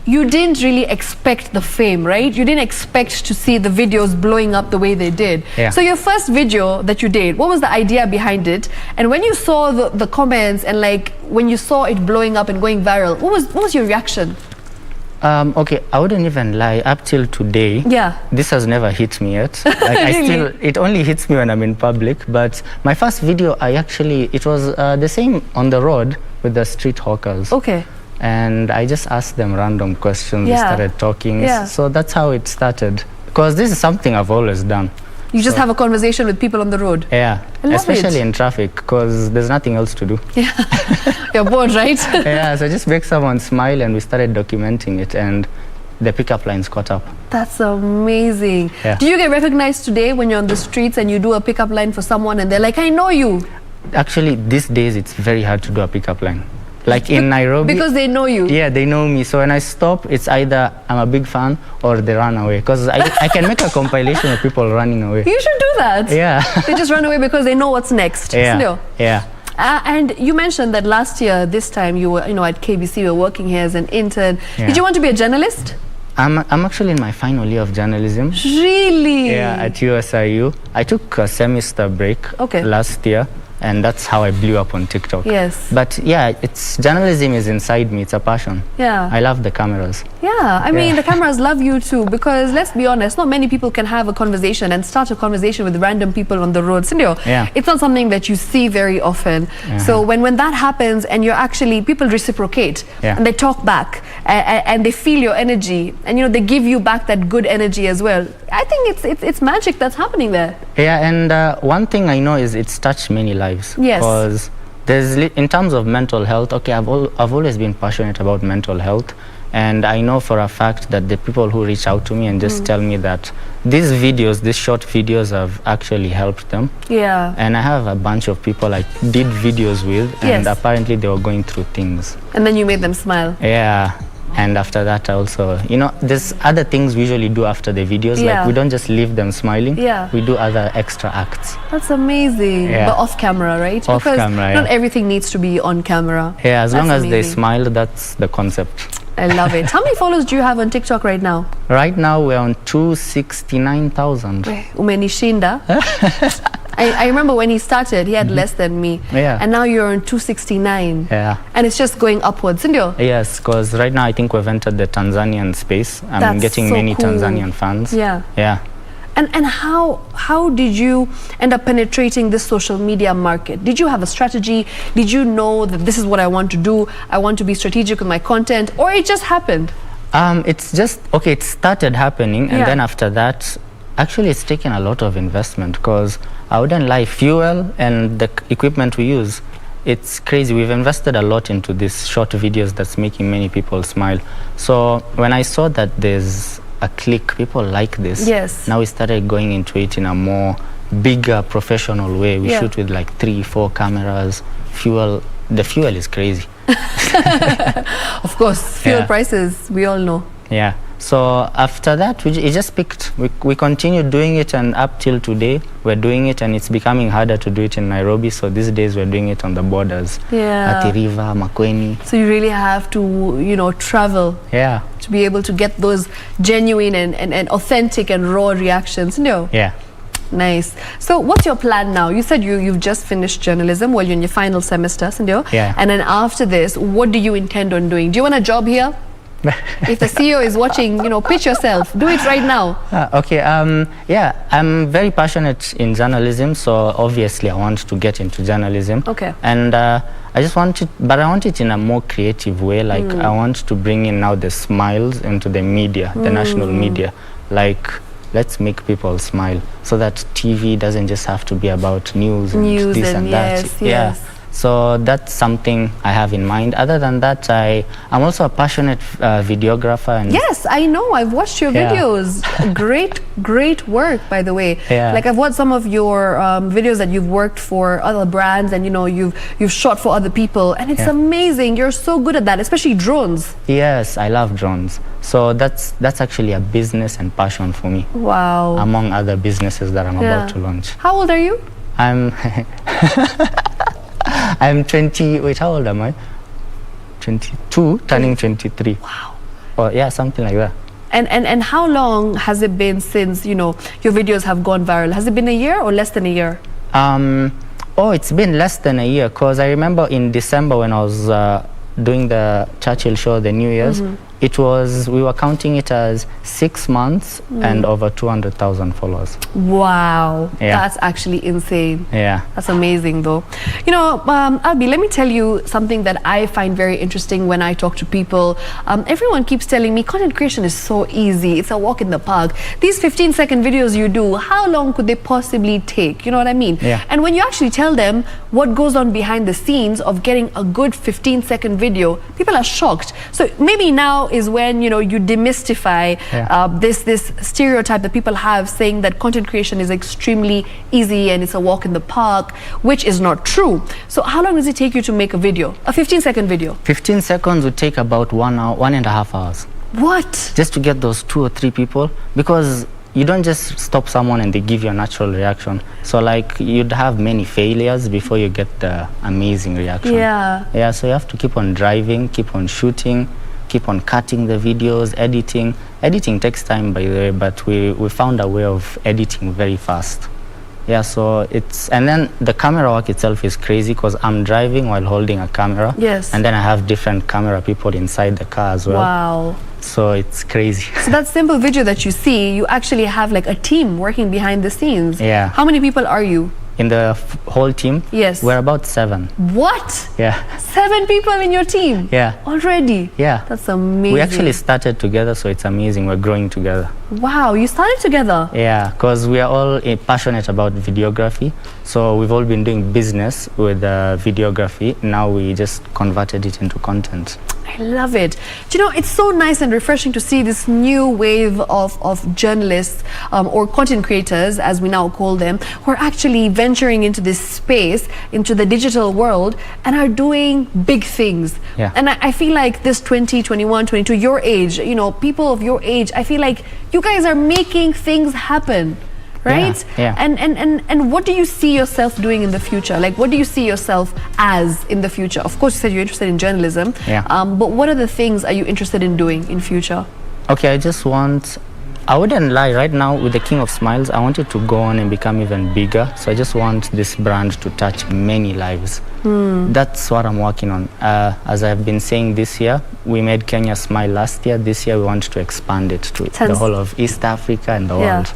you didn't really expect the fame, right? You didn't expect to see the videos blowing up the way they did. Yeah. So your first video that you did, what was the idea behind it? And when you saw the comments and like when you saw it blowing up and going viral, what was your reaction? Okay, I wouldn't even lie. Up till today, this has never hit me yet. Like Really? it only hits me when I'm in public. But my first video, it was the same on the road with the street hawkers. Okay. And I just asked them random questions. We Yeah. started talking. Yeah. So that's how it started. Because this is something I've always done. You just have a conversation with people on the road. Yeah, I love especially it. in traffic, because there's nothing else to do. You're bored, right? Yeah, so just make someone smile, and we started documenting it, and the pickup lines caught up. That's amazing. Yeah. Do you get recognized today when you're on the streets and you do a pickup line for someone and they're like, I know you? Actually, these days it's very hard to do a pickup line. Like in Nairobi. Because they know you. Yeah, they know me. So when I stop, it's either I'm a big fan or they run away. Because I can make a compilation of people running away. You should do that. Yeah. They just run away because they know what's next. Yeah. Still. Yeah. And you mentioned that last year, this time you were, at KBC, you were working here as an intern. Yeah. Did you want to be a journalist? I'm actually in my final year of journalism. Really? Yeah, at USIU. I took a semester break last year, and that's how I blew up on TikTok. Yes. But yeah, journalism is inside me. It's a passion. Yeah. I love the cameras. Yeah, I mean, the cameras love you too, because let's be honest, not many people can have a conversation and start a conversation with random people on the road. Sindio, Yeah. it's not something that you see very often. So when that happens and you're actually, people reciprocate and they talk back and they feel your energy and, they give you back that good energy as well. I think it's magic that's happening there. Yeah, and one thing I know is it's touched many lives. Yes. Because in terms of mental health, I've always been passionate about mental health, and I know for a fact that the people who reach out to me and just tell me that these short videos have actually helped them. Yeah. And I have a bunch of people I did videos with, and Yes. apparently they were going through things. And then you made them smile. Yeah. And after that, I also, there's other things we usually do after the videos. Yeah. Like, we don't just leave them smiling. Yeah. We do other extra acts. That's amazing. Yeah. But off camera, right? Off because camera, not yeah. everything needs to be on camera. Yeah, as long That's as they amazing. smile, that's the concept. I love it. How many followers do you have on TikTok right now? Right now, we're on 269,000. Umenishinda. I remember when he started, he had less than me. Yeah. And now you're on 269. Yeah. And it's just going upwards, isn't it? Yes, because right now I think we've entered the Tanzanian space. I'm That's getting so many cool. Tanzanian fans. Yeah. Yeah. And how did you end up penetrating this social media market? Did you have a strategy? Did you know that this is what I want to do? I want to be strategic with my content, or it just happened? It's just, okay, it started happening, and Yeah. then after that, actually it's taken a lot of investment, because I wouldn't lie, fuel and the equipment we use, it's crazy. We've invested a lot into these short videos that's making many people smile. So when I saw that there's a click, people like this. Yes. Now we started going into it in a more bigger professional way. We Yeah. shoot with like 3-4 cameras. The fuel is crazy. Of course, fuel Yeah. prices, we all know. Yeah. So after that, it just picked. We continued doing it, and up till today, we're doing it, and it's becoming harder to do it in Nairobi. So these days, we're doing it on the borders. Yeah. Athi River, Makueni. So you really have to, travel Yeah. to be able to get those genuine and authentic and raw reactions. No. Yeah. Nice. So what's your plan now? You said you've just finished journalism. Well, you're in your final semester, Sindio. Yeah. And then after this, what do you intend on doing? Do you want a job here? If the CEO is watching, pitch yourself. Do it right now. Okay. Yeah, I'm very passionate in journalism, so obviously I want to get into journalism. Okay. And I just want it, but I want it in a more creative way. Like I want to bring in now the smiles into the media, the national media. Like, let's make people smile, so that TV doesn't just have to be about news and this and that. Yes, Yeah. yes. So that's something I have in mind. Other than that, I'm also a passionate videographer. And Yes, I know. I've watched your Yeah. videos. Great work, by the way. Yeah. Like I've watched some of your videos that you've worked for other brands, and you've shot for other people, and it's Yeah. amazing. You're so good at that, especially drones. Yes, I love drones. So that's actually a business and passion for me, Wow. among other businesses that I'm about to launch. How old are you? I'm 20. Wait, how old am I? 22, turning 23. Wow. Well, yeah, something like that. And how long has it been since your videos have gone viral? Has it been a year or less than a year? Oh, it's been less than a year, because I remember in December when I was doing the Churchill show, the New Year's, we were counting it as 6 months and over 200,000 followers. Wow. Yeah. That's actually insane. Yeah. That's amazing, though. Alby, let me tell you something that I find very interesting when I talk to people. Everyone keeps telling me content creation is so easy. It's a walk in the park. These 15-second videos you do, how long could they possibly take? You know what I mean? Yeah. And when you actually tell them what goes on behind the scenes of getting a good 15-second video, people are shocked. So maybe now is when, you demystify this stereotype that people have, saying that content creation is extremely easy and it's a walk in the park, which is not true. So how long does it take you to make a video, a 15-second video? 15 seconds would take about 1 hour, 1.5 hours. What? Just to get those 2 or 3 people, because you don't just stop someone and they give you a natural reaction. So like you'd have many failures before you get the amazing reaction. Yeah. Yeah, so you have to keep on driving, keep on shooting, keep on cutting the videos, editing. Editing takes time, by the way, but we found a way of editing very fast. Yeah, so and then the camera work itself is crazy, because I'm driving while holding a camera. Yes. And then I have different camera people inside the car as well. Wow. So it's crazy. So that simple video that you see, you actually have like a team working behind the scenes. Yeah. How many people are you? In the whole team? Yes. We're about 7. What? Yeah. 7 people in your team? Yeah. Already? Yeah. That's amazing. We actually started together, so it's amazing. We're growing together. Wow, you started together? Yeah, because we are all passionate about videography. So we've all been doing business with videography. Now we just converted it into content. I love it. Do you know, it's so nice and refreshing to see this new wave of journalists or content creators, as we now call them, who are actually venturing into this space, into the digital world, and are doing big things. Yeah. And I feel like this 20, 21, 22, your age, people of your age, I feel like you guys are making things happen. Right? Yeah. And what do you see yourself doing in the future? Like, what do you see yourself as in the future? Of course, you said you're interested in journalism. Yeah. But what other things are you interested in doing in future? Okay, I just want I wouldn't lie. Right now, with the King of Smiles, I want it to go on and become even bigger. So I just want this brand to touch many lives. That's what I'm working on. As I've been saying this year, we made Kenya smile last year. This year, we want to expand it to the whole of East Africa and the world.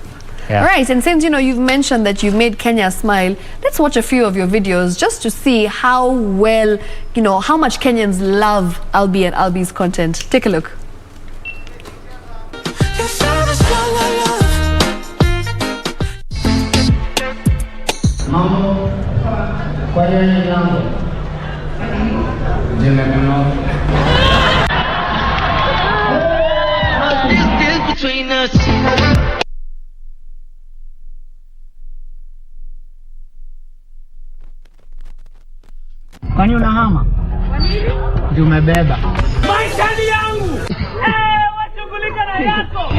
Yeah. Right, and since you've mentioned that you've made Kenya smile, let's watch a few of your videos just to see how well, how much Kenyans love Alby and Alby's content. Take a look. Mambo, kwa hiyo ni lango. Between us. Kwani unahama? Ndio umebeba. Maisha ni yangu. Washughulika na yako.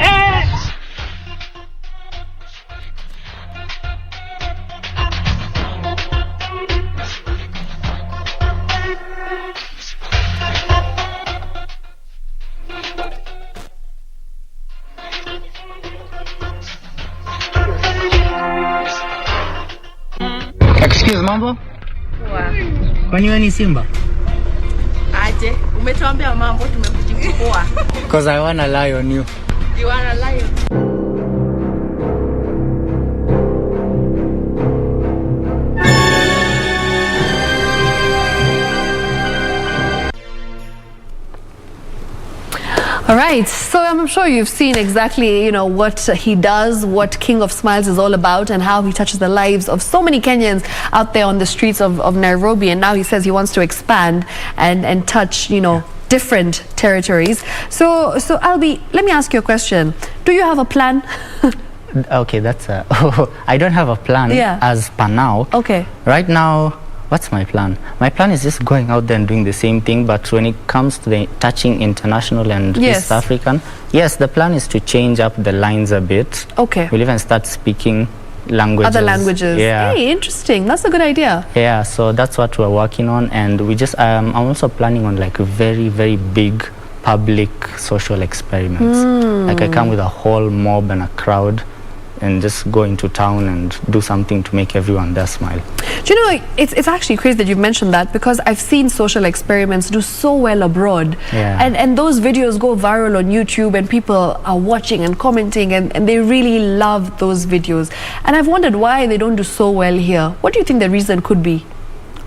Excuse mambo? Kwani wewe ni Simba? Aje, umetuambia mambo tumekujibu poa. Because I wanna lie on you. You wanna lie? All right, so I'm sure you've seen exactly, what he does, what King of Smiles is all about, and how he touches the lives of so many Kenyans out there on the streets of Nairobi. And now he says he wants to expand and touch, different territories. So Alby, let me ask you a question. Do you have a plan? Okay, that's I don't have a plan as per now. Okay. Right now, what's my plan? My plan is just going out there and doing the same thing, but when it comes to the touching international and East African, yes, the plan is to change up the lines a bit. Okay. We'll even start speaking languages. Other languages. Yeah. Hey, interesting. That's a good idea. Yeah, so that's what we're working on, and we just I'm also planning on like a very, very big public social experiments. Like I come with a whole mob and a crowd and just go into town and do something to make everyone there smile. Do you know, it's actually crazy that you've mentioned that, because I've seen social experiments do so well abroad. Yeah. And those videos go viral on YouTube, and people are watching and commenting, and they really love those videos. And I've wondered why they don't do so well here. What do you think the reason could be?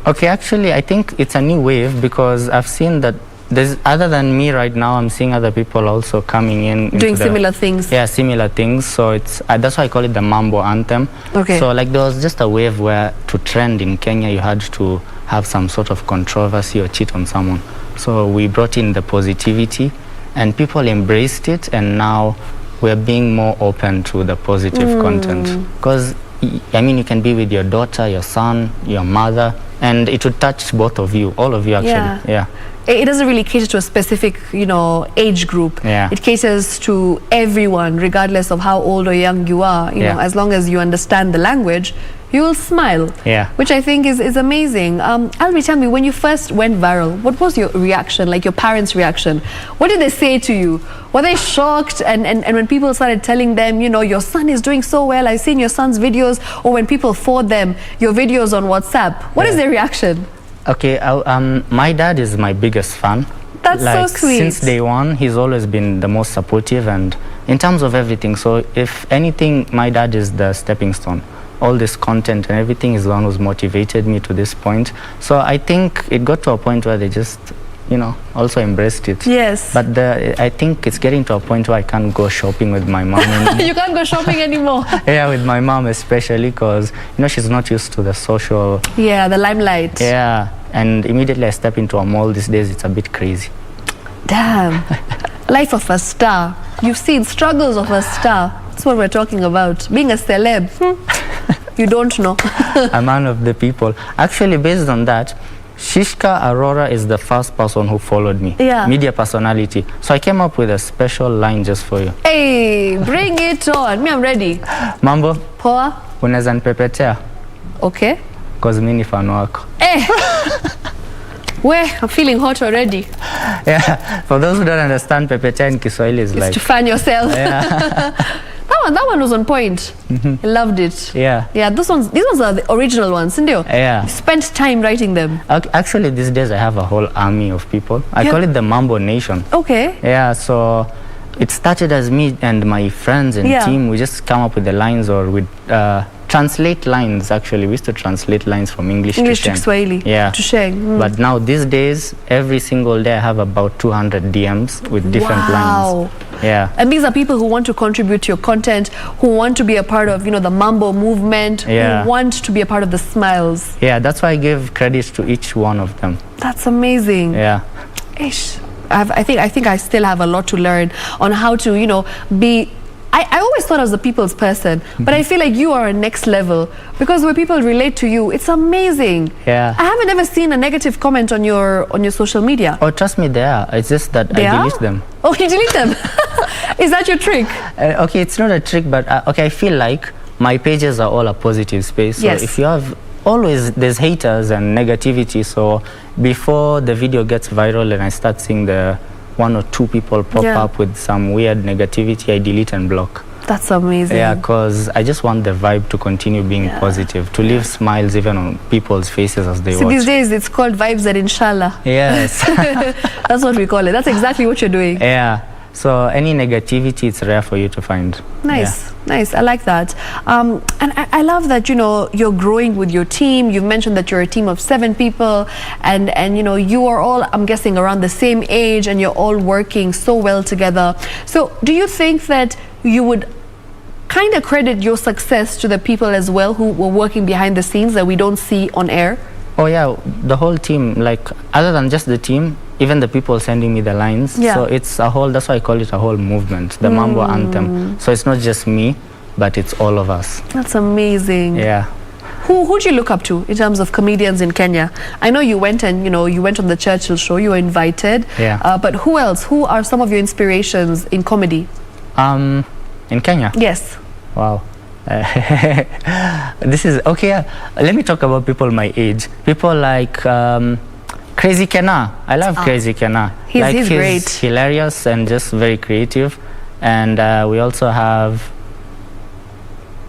Okay, actually, I think it's a new wave, because I've seen that there's, other than me right now, I'm seeing other people also coming in doing similar things. Yeah, similar things. So it's that's why I call it the Mambo Anthem. Okay. So like there was just a wave where to trend in Kenya you had to have some sort of controversy or cheat on someone. So we brought in the positivity and people embraced it, and now we're being more open to the positive content. Because I mean, you can be with your daughter, your son, your mother, and it would touch both of you, all of you actually. Yeah. It doesn't really cater to a specific, age group. Yeah. It caters to everyone, regardless of how old or young you are. You know, as long as you understand the language, you will smile. Yeah. Which I think is amazing. Alby, tell me, when you first went viral, what was your reaction, like your parents' reaction? What did they say to you? Were they shocked? And when people started telling them, your son is doing so well, I've seen your son's videos, or when people forward them your videos on WhatsApp, what is their reaction? Okay, my dad is my biggest fan. That's so sweet. Since day one, he's always been the most supportive and in terms of everything. So if anything, my dad is the stepping stone. All this content and everything is the one who's motivated me to this point. So I think it got to a point where they just, also embraced it. Yes. But I think it's getting to a point where I can't go shopping with my mom. You can't go shopping anymore. Yeah, with my mom especially, because, she's not used to the social... Yeah, the limelight. Yeah, and immediately I step into a mall these days, it's a bit crazy. Damn. Life of a star. You've seen struggles of a star. That's what we're talking about. Being a celeb. You don't know. A man of the people. Actually, based on that, Shiksha Arora is the first person who followed me. Yeah. Media personality. So I came up with a special line just for you. Hey, bring it on. Me, I'm ready. Mambo. Poa. Unaweza nipepetea? Okay. Because mimi ni fan wako. Eh. Where? I'm feeling hot already. Yeah, for those who don't understand, pepecha in Kiswahili is It's like... to fan yourself. Yeah. That one was on point. I loved it. Yeah. Yeah, these ones are the original ones, Indio. Yeah. You spent time writing them. Actually, these days I have a whole army of people. I call it the Mambo Nation. Okay. Yeah, so it started as me and my friends and team. We just come up with the lines, or we translate lines. Actually, we used to translate lines from English to Kiswahili. Yeah. To Sheng. But now these days, every single day I have about 200 DMs with different lines. Yeah. And these are people who want to contribute to your content, who want to be a part of, the Mambo movement, who want to be a part of the Smiles. Yeah, that's why I give credit to each one of them. That's amazing. Yeah. Ish. I think I still have a lot to learn on how to, be... I always thought I was a people's person, but I feel like you are a next level, because when people relate to you, it's amazing. Yeah. I haven't ever seen a negative comment on your social media. Oh, trust me, they are. It's just that I delete them. Oh, you delete them? Is that your trick? Okay, it's not a trick, but okay, I feel like my pages are all a positive space. So if you have... Always there's haters and negativity, so before the video gets viral and I start seeing the 1 or 2 people pop up with some weird negativity, I delete and block. That's amazing. Yeah, because I just want the vibe to continue being positive, to leave smiles even on people's faces as they watch. These days it's called vibes and inshallah. Yes. That's what we call it. That's exactly what you're doing. Yeah. So any negativity, it's rare for you to find. Nice, nice. I like that. And I love that, you're growing with your team. You've mentioned that you're a team of 7 people, and you are all, I'm guessing, around the same age, and you're all working so well together. So do you think that you would kind of credit your success to the people as well who were working behind the scenes that we don't see on air? Oh yeah, the whole team, like other than just the team, even the people sending me the lines. So it's a whole, that's why I call it a whole movement, the Mambo Anthem. So it's not just me, but it's all of us. That's amazing. Yeah. Who do you look up to in terms of comedians in Kenya? I know you went and, you went on the Churchill show, you were invited. Yeah. But who else? Who are some of your inspirations in comedy? In Kenya? Yes. Wow. This is okay. Let me talk about people my age. People like Crazy Kenna. I love Crazy Kenna. He's great. He's hilarious and just very creative. And we also have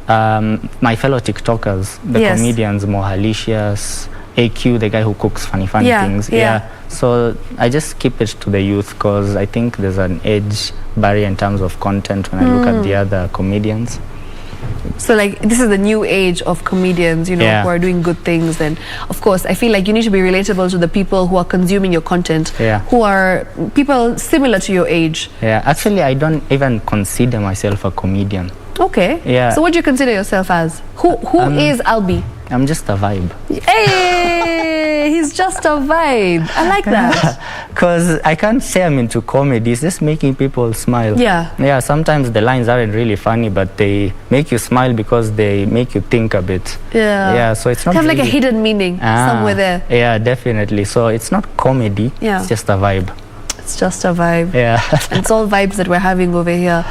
my fellow TikTokers, the comedians, More Halicious, AQ, the guy who cooks funny things. So I just keep it to the youth, because I think there's an age barrier in terms of content when I look at the other comedians. So like this is the new age of comedians, who are doing good things. And of course, I feel like you need to be relatable to the people who are consuming your content, who are people similar to your age. Yeah, actually, I don't even consider myself a comedian. Okay. Yeah. So what do you consider yourself as? Who is Alby? I'm just a vibe. Hey, he's just a vibe. I like that. Because I can't say I'm into comedy. It's just making people smile. Yeah. Yeah, sometimes the lines aren't really funny, but they make you smile because they make you think a bit. Yeah. Yeah, so it's not have really... like a hidden meaning somewhere there. Yeah, definitely. So it's not comedy. Yeah. It's just a vibe. It's just a vibe. Yeah. It's all vibes that we're having over here.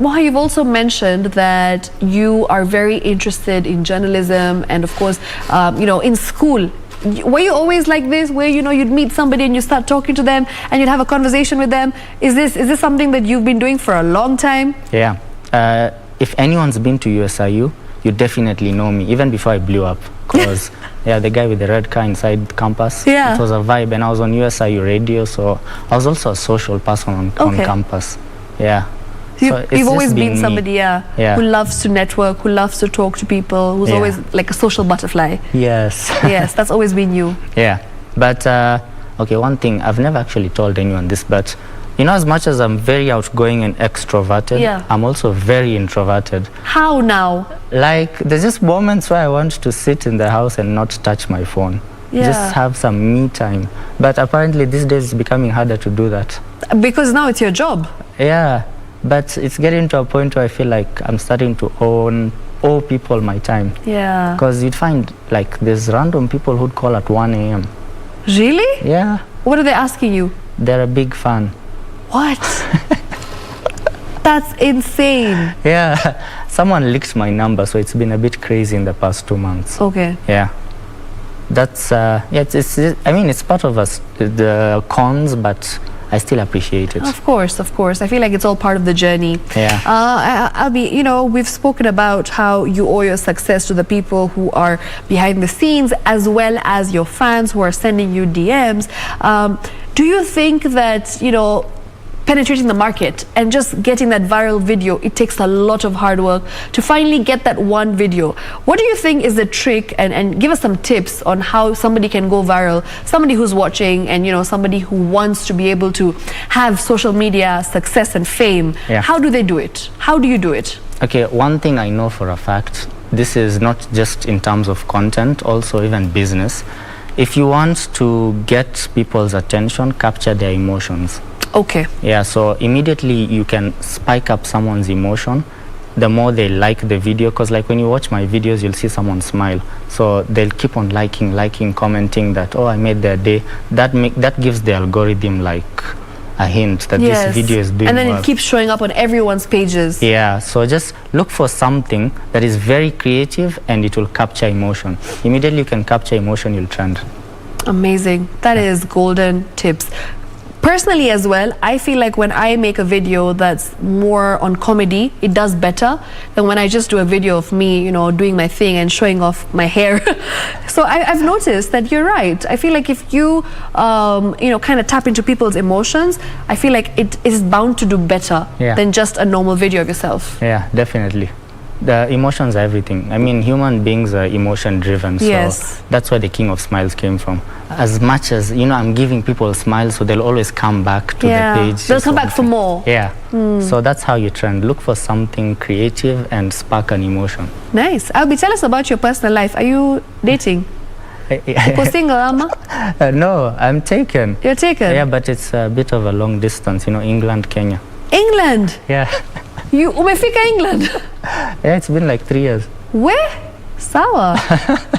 Moha, you've also mentioned that you are very interested in journalism, and of course, in school. Were you always like this, where you'd meet somebody and you start talking to them and you'd have a conversation with them? Is this something that you've been doing for a long time? Yeah. If anyone's been to USIU, you definitely know me, even before I blew up. Because the guy with the red car inside campus. Yeah. It was a vibe, and I was on USIU radio, so I was also a social person on campus. Yeah. You've always been somebody, who loves to network, who loves to talk to people, who's always like a social butterfly. Yes. Yes, that's always been you. Yeah. But, okay, one thing, I've never actually told anyone this, but, as much as I'm very outgoing and extroverted, I'm also very introverted. How now? Like, there's just moments where I want to sit in the house and not touch my phone. Yeah. Just have some me time. But apparently these days it's becoming harder to do that. Because now it's your job. Yeah. But it's getting to a point where I feel like I'm starting to owe people my time. Yeah. Because you'd find like there's random people who'd call at 1 a.m. Really? Yeah. What are they asking you? They're a big fan. What? That's insane. Yeah. Someone leaked my number, so it's been a bit crazy in the past 2 months. Okay. Yeah. that's I mean, it's part of us, the cons, but I still appreciate it. Of course. I feel like it's all part of the journey. Yeah. Alby, we've spoken about how you owe your success to the people who are behind the scenes, as well as your fans who are sending you DMs. Do you think that, penetrating the market and just getting that viral video, it takes a lot of hard work to finally get that one video? What do you think is the trick, and give us some tips on how somebody can go viral, somebody who's watching and somebody who wants to be able to have social media success and fame? Yeah. How do they do it? How do you do it? Okay, one thing I know for a fact, this is not just in terms of content, also even business. If you want to get people's attention, capture their emotions. Okay. Yeah, so immediately you can spike up someone's emotion the more they like the video, because like when you watch my videos, you'll see someone smile, so they'll keep on liking, commenting that, oh, I made their day. That gives the algorithm like a hint that Yes. this video is doing and then well. it keeps showing up on everyone's pages. Yeah, so just look for something that is very creative and it will capture emotion. Immediately you can capture emotion, you'll trend. Amazing. That is golden tips. Personally as well, I feel like when I make a video that's more on comedy, it does better than when I just do a video of me, doing my thing and showing off my hair. So I've noticed that you're right. I feel like if you, kind of tap into people's emotions, I feel like it is bound to do better than just a normal video of yourself. Yeah, definitely. The emotions are everything. I mean, human beings are emotion driven, so Yes. that's where the king of smiles came from. As much as, I'm giving people smiles, so they'll always come back to the page. They'll come back for more. Yeah. So that's how you trend. Look for something creative and spark an emotion. Nice. Alby, tell us about your personal life. Are you dating? You're single, Ama? No, I'm taken. You're taken? Yeah, but it's a bit of a long distance, England, Kenya. England? Yeah. You umefika England? Yeah, it's been like 3 years. Where? Sawa.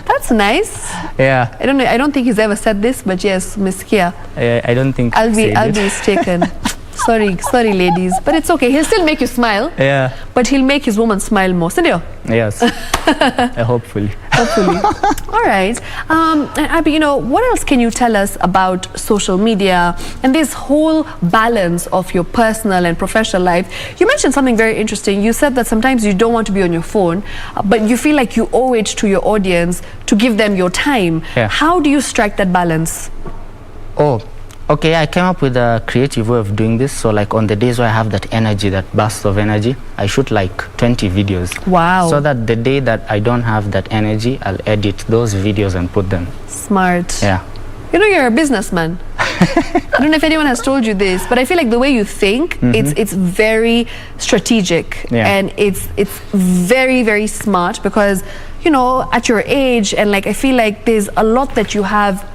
That's nice. Yeah. I don't think he's ever said this, but yes, Miskia. I don't think Alby is taken. Sorry, ladies, but it's okay. He'll still make you smile. Yeah. But he'll make his woman smile more. Sindio? Yes. Hopefully. All right. Alby, what else can you tell us about social media and this whole balance of your personal and professional life? You mentioned something very interesting. You said that sometimes you don't want to be on your phone, but you feel like you owe it to your audience to give them your time. Yeah. How do you strike that balance? Oh, okay, I came up with a creative way of doing this. So like on the days where I have that energy, that burst of energy, I shoot like 20 videos. Wow. So that the day that I don't have that energy, I'll edit those videos and put them. Smart. Yeah. You're a businessman. I don't know if anyone has told you this, but I feel like the way you think, it's very strategic. Yeah. And it's very, very smart because, at your age, and like I feel like there's a lot that you have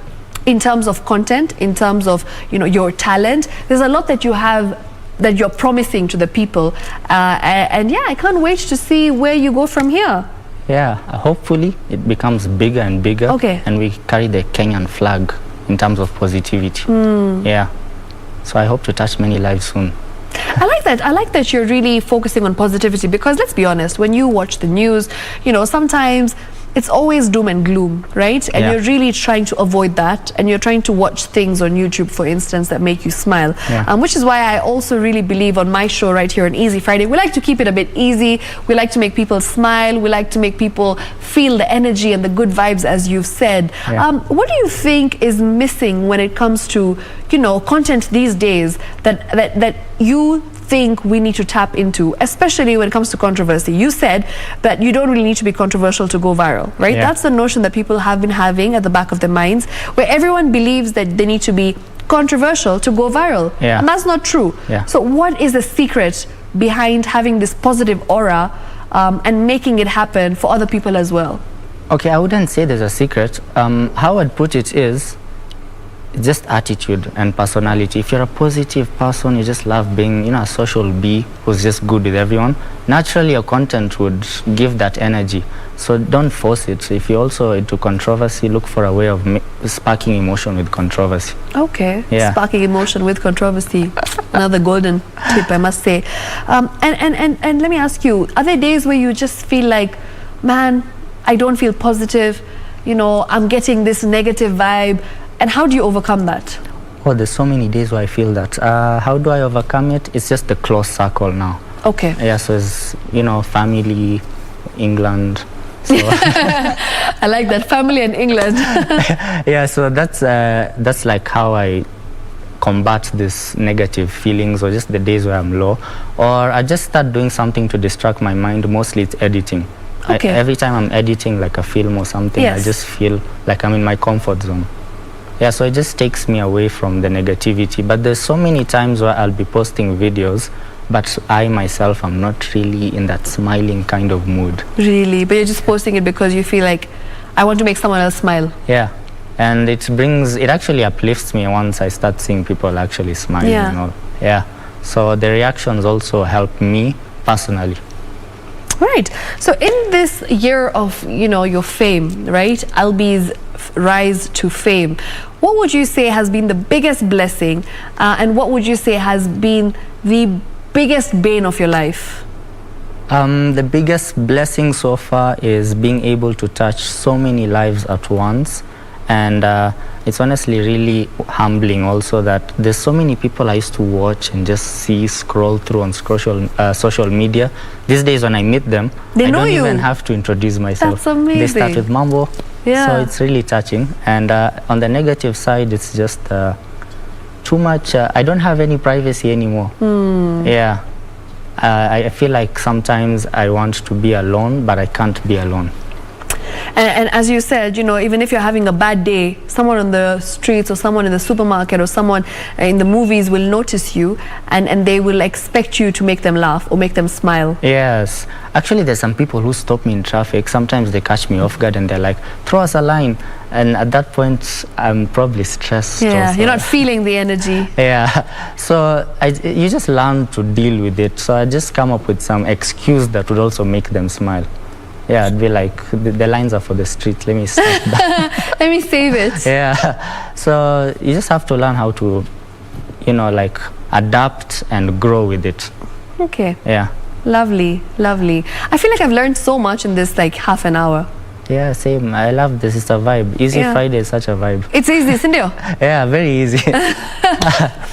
in terms of content, in terms of your talent. There's a lot that you have that you're promising to the people, and I can't wait to see where you go from here. Yeah, hopefully it becomes bigger and bigger. Okay. And we carry the Kenyan flag in terms of positivity. Yeah, so I hope to touch many lives soon. I like that. I like that you're really focusing on positivity, because let's be honest, when you watch the news, sometimes it's always doom and gloom, right? And Yeah. you're really trying to avoid that, and you're trying to watch things on YouTube, for instance, that make you smile. Yeah. Which is why I also really believe on my show right here on Easy Friday, we like to keep it a bit easy. We like to make people smile. We like to make people feel the energy and the good vibes, as you've said. Yeah. What do you think is missing when it comes to, content these days that you think we need to tap into, especially when it comes to controversy? You said that you don't really need to be controversial to go viral, right? Yeah. That's the notion that people have been having at the back of their minds, where everyone believes that they need to be controversial to go viral. Yeah. And that's not true. Yeah. So what is the secret behind having this positive aura and making it happen for other people as well? Okay, I wouldn't say there's a secret. How I'd put it is just attitude and personality. If you're a positive person, you just love being, a social bee who's just good with everyone, naturally your content would give that energy. So don't force it. If you're also into controversy, look for a way of sparking emotion with controversy. Okay. Yeah. Sparking emotion with controversy. Another golden tip, I must say. And let me ask you, are there days where you just feel like, man, I don't feel positive? I'm getting this negative vibe, and how do you overcome that? Oh, there's so many days where I feel that. How do I overcome it? It's just the close circle now. Okay. Yeah, so it's, family, England. So I like that, family and England. Yeah, so that's like how I combat this negative feelings, or just the days where I'm low. Or I just start doing something to distract my mind. Mostly it's editing. Okay. Every time I'm editing like a film or something, Yes. I just feel like I'm in my comfort zone. Yeah, so it just takes me away from the negativity. But there's so many times where I'll be posting videos, but I myself am not really in that smiling kind of mood. Really? But you're just posting it because you feel like, I want to make someone else smile. Yeah, and it actually uplifts me once I start seeing people actually smiling. Yeah. Yeah, so the reactions also help me personally. Right. So in this year of, your fame, right, Alby's rise to fame, what would you say has been the biggest blessing, and what would you say has been the biggest bane of your life? The biggest blessing so far is being able to touch so many lives at once, and it's honestly really humbling also that there's so many people I used to watch and just scroll through on social media. These days when I meet them, They I know don't you. even have to introduce myself. That's amazing. They start with Mambo. Yeah. So it's really touching. And on the negative side, it's just too much. I don't have any privacy anymore. Yeah. I feel like sometimes I want to be alone, but I can't be alone. And as you said, even if you're having a bad day, someone on the streets or someone in the supermarket or someone in the movies will notice you, and they will expect you to make them laugh or make them smile. Yes. Actually, there's some people who stop me in traffic. Sometimes they catch me off guard and they're like, throw us a line. And at that point, I'm probably stressed. Yeah, also. you're not feeling the energy. Yeah. So you just learn to deal with it. So I just come up with some excuse that would also make them smile. Yeah, I'd be like, the lines are for the street. Let me stop that. Let me save it. Yeah. So you just have to learn how to, adapt and grow with it. Okay. Yeah. Lovely, lovely. I feel like I've learned so much in this half an hour. Yeah, same. I love this. It's a vibe. Easy Yeah. Friday is such a vibe. It's easy, isn't it? Yeah, very easy.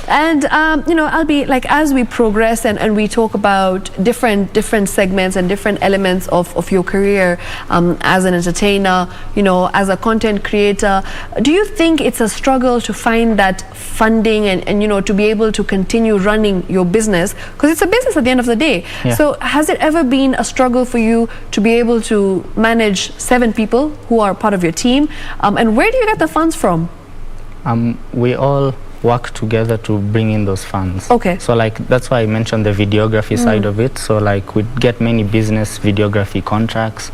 And Alby, as we progress and we talk about different segments and different elements of your career as an entertainer, as a content creator, do you think it's a struggle to find that funding and to be able to continue running your business? Because it's a business at the end of the day. Yeah. So has it ever been a struggle for you to be able to manage 7 people who are part of your team? And where do you get the funds from? We all work together to bring in those funds. Okay. So that's why I mentioned the videography side of it. So we get many business videography contracts,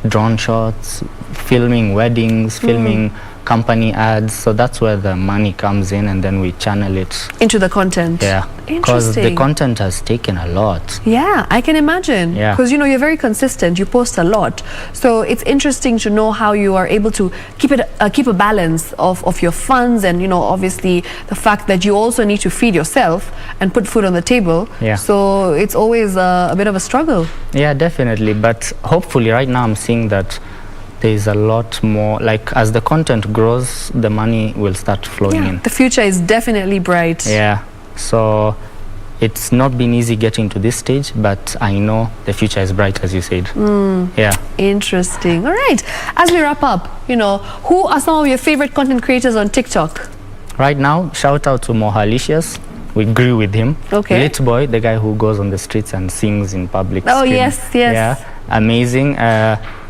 drone shots, filming weddings, filming company ads. So that's where the money comes in, and then we channel it Into the content. Yeah. Because the Interesting. content has taken a lot. Yeah, I can imagine. Yeah. Because you're very consistent. You post a lot, so it's interesting to know how you are able to keep a balance of your funds, and obviously the fact that you also need to feed yourself and put food on the table. Yeah. So it's always a bit of a struggle. Yeah, definitely. But hopefully, right now I'm seeing that there's a lot more. As the content grows, the money will start flowing in. The future is definitely bright. Yeah. So it's not been easy getting to this stage, but I know the future is bright, as you said. Yeah. Interesting. All right. As we wrap up, who are some of your favorite content creators on TikTok? Right now, shout out to Mohalicious. We grew with him. Okay. Lit Boy, the guy who goes on the streets and sings in public. Oh, screen. yes. Yeah. Amazing.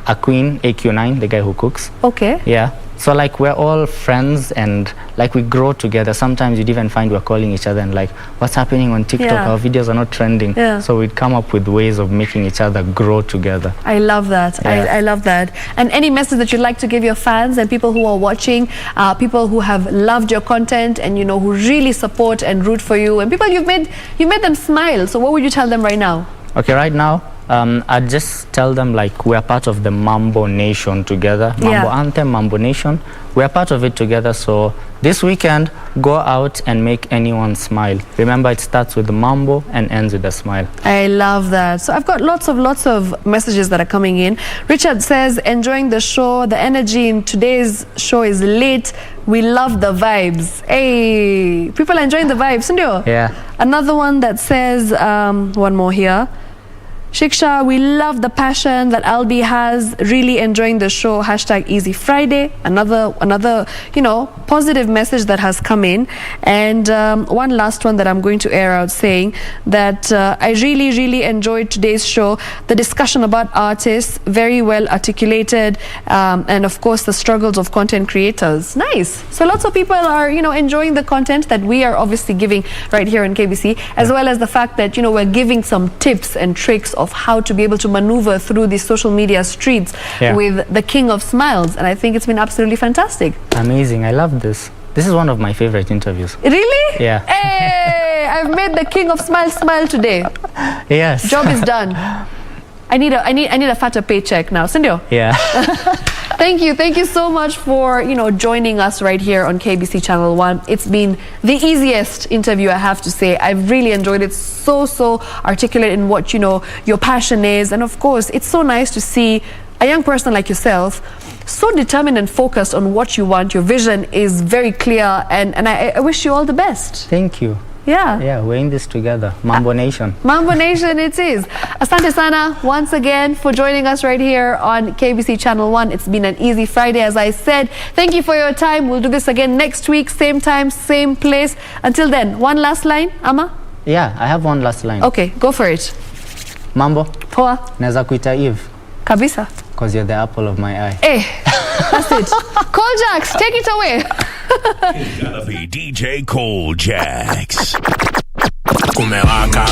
A Queen, AQ9, the guy who cooks. Okay. Yeah. So we're all friends, and we grow together. Sometimes you'd even find we're calling each other and what's happening on TikTok? Yeah. Our videos are not trending. Yeah. So we'd come up with ways of making each other grow together. I love that. Yeah. I love that. And any message that you'd like to give your fans and people who are watching, people who have loved your content and who really support and root for you, and people you've made them smile. So what would you tell them right now? Okay, right now, I'd just tell them like we're part of the Mambo Nation together. Mambo Anthem, Mambo Nation. We're part of it together. So this weekend, go out and make anyone smile. Remember, it starts with the Mambo and ends with a smile. I love that. So I've got lots of messages that are coming in. Richard says, enjoying the show. The energy in today's show is lit. We love the vibes. Hey, people are enjoying the vibes, Sindio? Yeah. Another one that says, one more here. Shiksha, we love the passion that Alby has. Really enjoying the show. Hashtag Easy Friday. Another, positive message that has come in. And one last one that I'm going to air out saying that I really enjoyed today's show. The discussion about artists, very well articulated. And of course, the struggles of content creators. Nice. So lots of people are, enjoying the content that we are obviously giving right here on KBC, as well as the fact that, we're giving some tips and tricks of how to be able to maneuver through these social media streets with the king of smiles. And I think it's been absolutely fantastic. Amazing. I love this. This is one of my favorite interviews. Really? Yeah. Hey, I've made the king of smiles smile today. Yes. Job is done. I need a fatter paycheck now. Sindio? Yeah. Thank you so much for joining us right here on KBC Channel 1. It's been the easiest interview, I have to say. I've really enjoyed it. So articulate in what your passion is, and of course it's so nice to see a young person like yourself so determined and focused on what you want. Your vision is very clear, and I wish you all the best. Thank you. Yeah, we're in this together. Mambo Nation. Mambo Nation it is. Asante sana once again for joining us right here on KBC Channel 1. It's been an easy Friday, as I said. Thank you for your time. We'll do this again next week, same time, same place. Until then, one last line, Ama? Yeah, I have one last line. Okay, go for it. Mambo. Poa. Naeza kuita Eve. Kabisa. Because you're the apple of my eye. Hey, that's it. Cole Jax, take it away. It's gotta be DJ Cole Jax. Kumewaka.